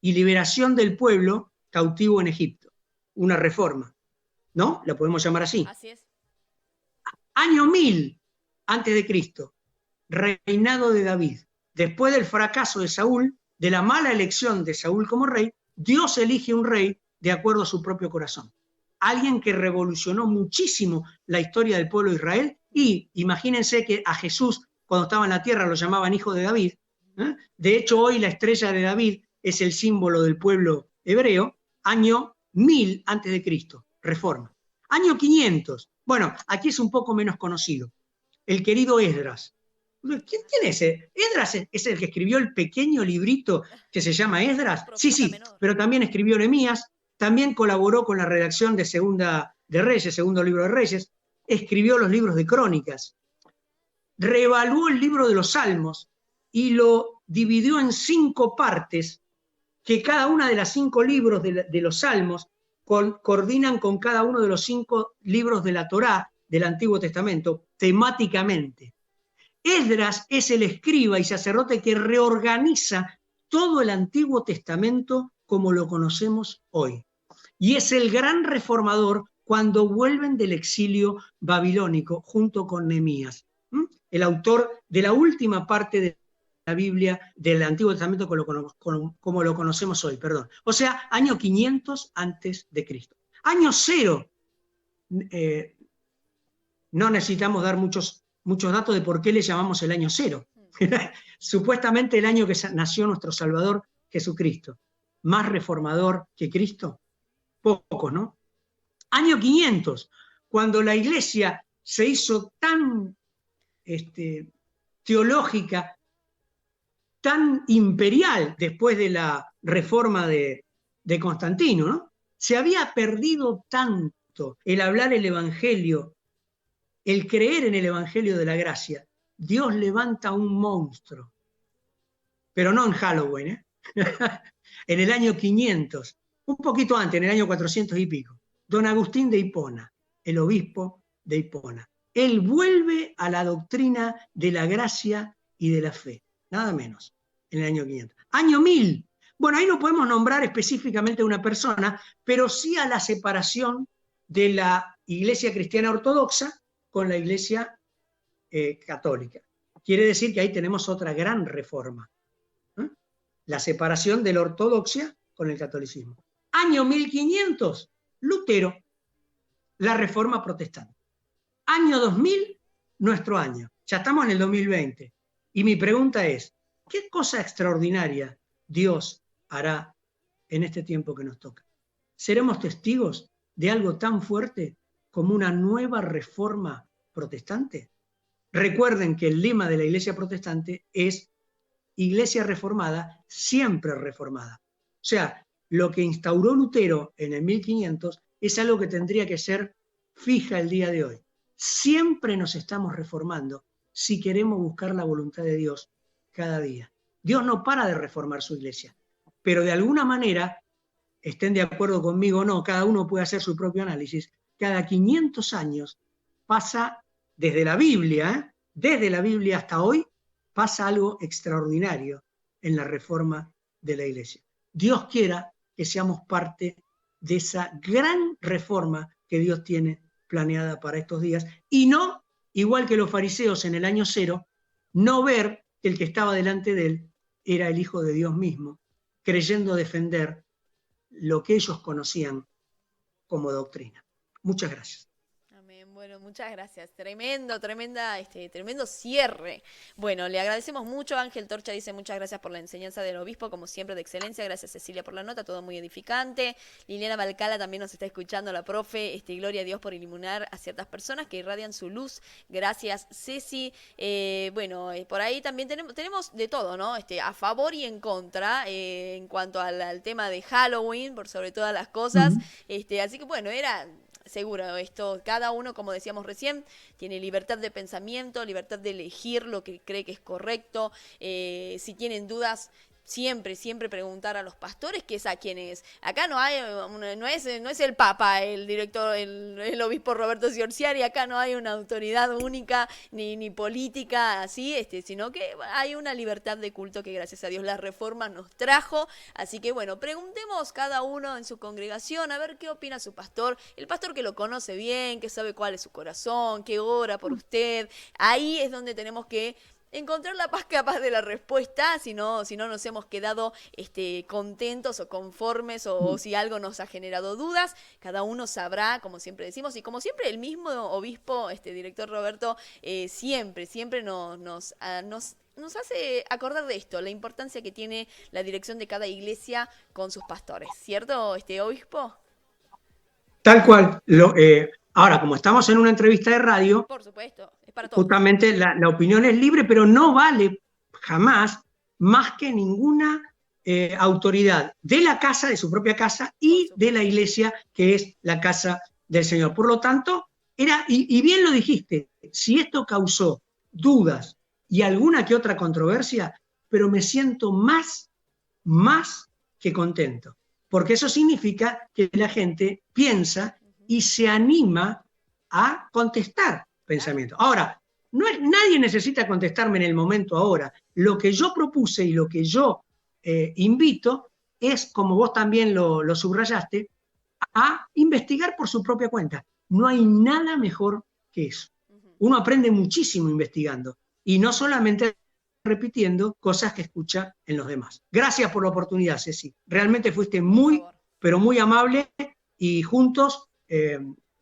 y liberación del pueblo cautivo en Egipto. Una reforma, ¿no? La podemos llamar así. Así es. Año 1000 a.C., reinado de David. Después del fracaso de Saúl, de la mala elección de Saúl como rey, Dios elige un rey de acuerdo a su propio corazón. Alguien que revolucionó muchísimo la historia del pueblo de Israel, y imagínense que a Jesús, cuando estaba en la tierra, lo llamaban hijo de David. De hecho, hoy la estrella de David es el símbolo del pueblo hebreo. Año 1000 a.C., reforma. Año 500, bueno, aquí es un poco menos conocido. El querido Esdras. ¿Quién es ese? ¿Esdras es el que escribió el pequeño librito que se llama Esdras? Sí, pero también escribió Nehemías, también colaboró con la redacción de Segunda de Reyes, Segundo Libro de Reyes, escribió los libros de Crónicas, reevaluó el libro de los Salmos y lo dividió en 5 partes, que cada una de las 5 libros de los Salmos coordinan con cada uno de los 5 libros de la Torá, del Antiguo Testamento, temáticamente. Esdras es el escriba y sacerdote que reorganiza todo el Antiguo Testamento como lo conocemos hoy. Y es el gran reformador cuando vuelven del exilio babilónico junto con Nehemías, el autor de la última parte de la Biblia del Antiguo Testamento como lo conocemos hoy. O sea, año 500 antes de Cristo. Año 0. No necesitamos dar muchos datos de por qué le llamamos el año 0. Supuestamente el año que nació nuestro Salvador Jesucristo. Más reformador que Cristo, pocos, ¿no? Año 500, cuando la Iglesia se hizo tan teológica, tan imperial después de la reforma de Constantino, ¿no? Se había perdido tanto el hablar el Evangelio, el creer en el Evangelio de la gracia. Dios levanta un monstruo, pero no en Halloween, ¿eh? En el año 500, un poquito antes, en el año 400 y pico, don Agustín de Hipona, el obispo de Hipona. Él vuelve a la doctrina de la gracia y de la fe, nada menos, en el año 500. Año 1000, Bueno, ahí no podemos nombrar específicamente a una persona, pero sí a la separación de la Iglesia cristiana ortodoxa con la Iglesia católica. Quiere decir que ahí tenemos otra gran reforma, ¿eh? La separación de la ortodoxia con el catolicismo. Año 1500, Lutero, la reforma protestante. Año 2000, nuestro año. Ya estamos en el 2020. Y mi pregunta es, ¿qué cosa extraordinaria Dios hará en este tiempo que nos toca? ¿Seremos testigos de algo tan fuerte como una nueva reforma protestante? Recuerden que el lema de la Iglesia protestante es Iglesia reformada, siempre reformada. O sea, lo que instauró Lutero en el 1500 es algo que tendría que ser fija el día de hoy. Siempre nos estamos reformando si queremos buscar la voluntad de Dios cada día. Dios no para de reformar su iglesia, pero de alguna manera, estén de acuerdo conmigo o no, cada uno puede hacer su propio análisis, cada 500 años pasa, desde la Biblia hasta hoy, pasa algo extraordinario en la reforma de la iglesia. Dios quiera que seamos parte de esa gran reforma que Dios tiene planeada para estos días, y no, igual que los fariseos en el año 0, no ver que el que estaba delante de él era el Hijo de Dios mismo, creyendo defender lo que ellos conocían como doctrina. Muchas gracias. Amén. Bueno, muchas gracias. Tremendo cierre. Bueno, le agradecemos mucho. Ángel Torcha dice muchas gracias por la enseñanza del obispo, como siempre, de excelencia. Gracias, Cecilia, por la nota, todo muy edificante. Liliana Balcala también nos está escuchando, la profe. Gloria a Dios por iluminar a ciertas personas que irradian su luz. Gracias, Ceci. Por ahí también tenemos de todo, ¿no? A favor y en contra, en cuanto al tema de Halloween, por sobre todas las cosas. Así que bueno, era... Seguro, cada uno, como decíamos recién, tiene libertad de pensamiento, libertad de elegir lo que cree que es correcto. Si tienen dudas, siempre preguntar a los pastores, que es a quien es. Acá no es el Papa, el director, el obispo Roberto Ciorciari, acá no hay una autoridad única ni política así, sino que hay una libertad de culto que gracias a Dios la reforma nos trajo. Así que bueno, preguntemos cada uno en su congregación a ver qué opina su pastor, el pastor que lo conoce bien, que sabe cuál es su corazón, que ora por usted. Ahí es donde tenemos que encontrar la paz capaz de la respuesta, si no nos hemos quedado contentos o conformes o si algo nos ha generado dudas. Cada uno sabrá, como siempre decimos, y como siempre el mismo obispo, director Roberto, siempre nos hace acordar de esto, la importancia que tiene la dirección de cada iglesia con sus pastores, ¿cierto, obispo? Tal cual. Ahora, como estamos en una entrevista de radio, por supuesto, es para todos. Justamente la opinión es libre, pero no vale jamás más que ninguna autoridad de la casa, de su propia casa, y de la iglesia, que es la casa del Señor. Por lo tanto, y bien lo dijiste, si esto causó dudas y alguna que otra controversia, pero me siento más que contento, porque eso significa que la gente piensa y se anima a contestar pensamientos. Ahora, nadie necesita contestarme en el momento ahora. Lo que yo propuse y lo que yo invito es, como vos también lo subrayaste, a investigar por su propia cuenta. No hay nada mejor que eso. Uno aprende muchísimo investigando y no solamente repitiendo cosas que escucha en los demás. Gracias por la oportunidad, Ceci. Realmente fuiste muy, pero muy amable, y juntos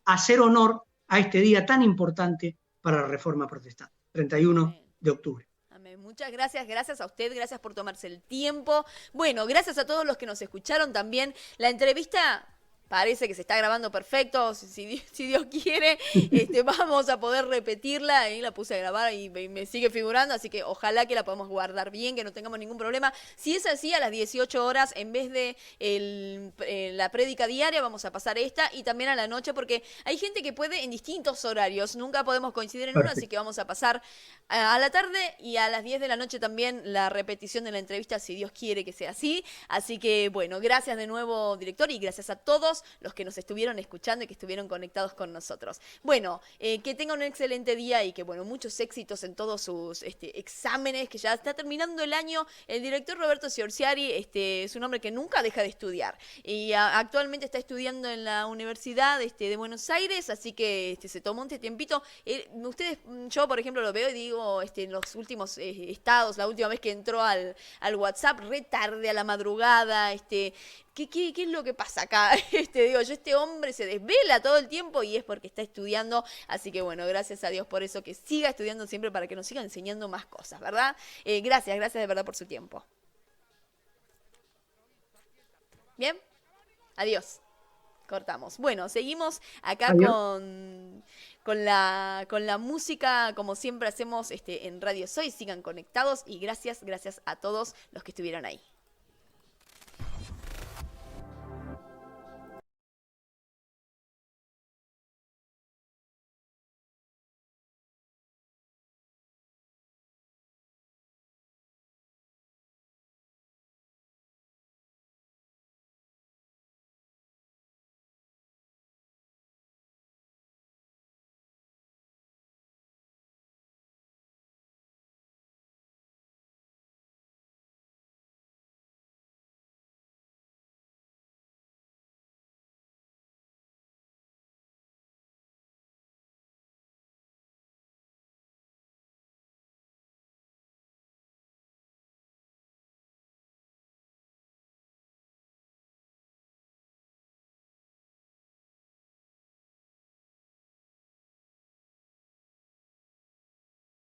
hacer honor a este día tan importante para la Reforma Protestante, 31 de octubre. Amén. Muchas gracias a usted, gracias por tomarse el tiempo. Bueno, gracias a todos los que nos escucharon también. La entrevista parece que se está grabando perfecto, si Dios quiere, vamos a poder repetirla. Ahí la puse a grabar y me sigue figurando, así que ojalá que la podamos guardar bien, que no tengamos ningún problema. Si es así, a las 18 horas, en vez de la prédica diaria, vamos a pasar esta, y también a la noche, porque hay gente que puede en distintos horarios, nunca podemos coincidir en uno, así que vamos a pasar a la tarde y a las 10 de la noche también la repetición de la entrevista, si Dios quiere que sea así. Así que, bueno, gracias de nuevo, director, y gracias a todos los que nos estuvieron escuchando y que estuvieron conectados con nosotros. Bueno, que tengan un excelente día y que, bueno, muchos éxitos en todos sus exámenes, que ya está terminando el año. El director Roberto Ciorciari es un hombre que nunca deja de estudiar y actualmente está estudiando en la Universidad de Buenos Aires, así que se tomó un tiempito. Yo, por ejemplo, lo veo y digo, en los últimos estados, la última vez que entró al WhatsApp, re tarde a la madrugada, ¿qué es lo que pasa acá? Digo, este hombre se desvela todo el tiempo y es porque está estudiando, así que bueno, gracias a Dios por eso, que siga estudiando siempre para que nos siga enseñando más cosas, ¿verdad? Gracias de verdad por su tiempo. Bien, adiós. Cortamos. Bueno, seguimos acá con la música, como siempre hacemos en Radio Soy. Sigan conectados y gracias a todos los que estuvieron ahí.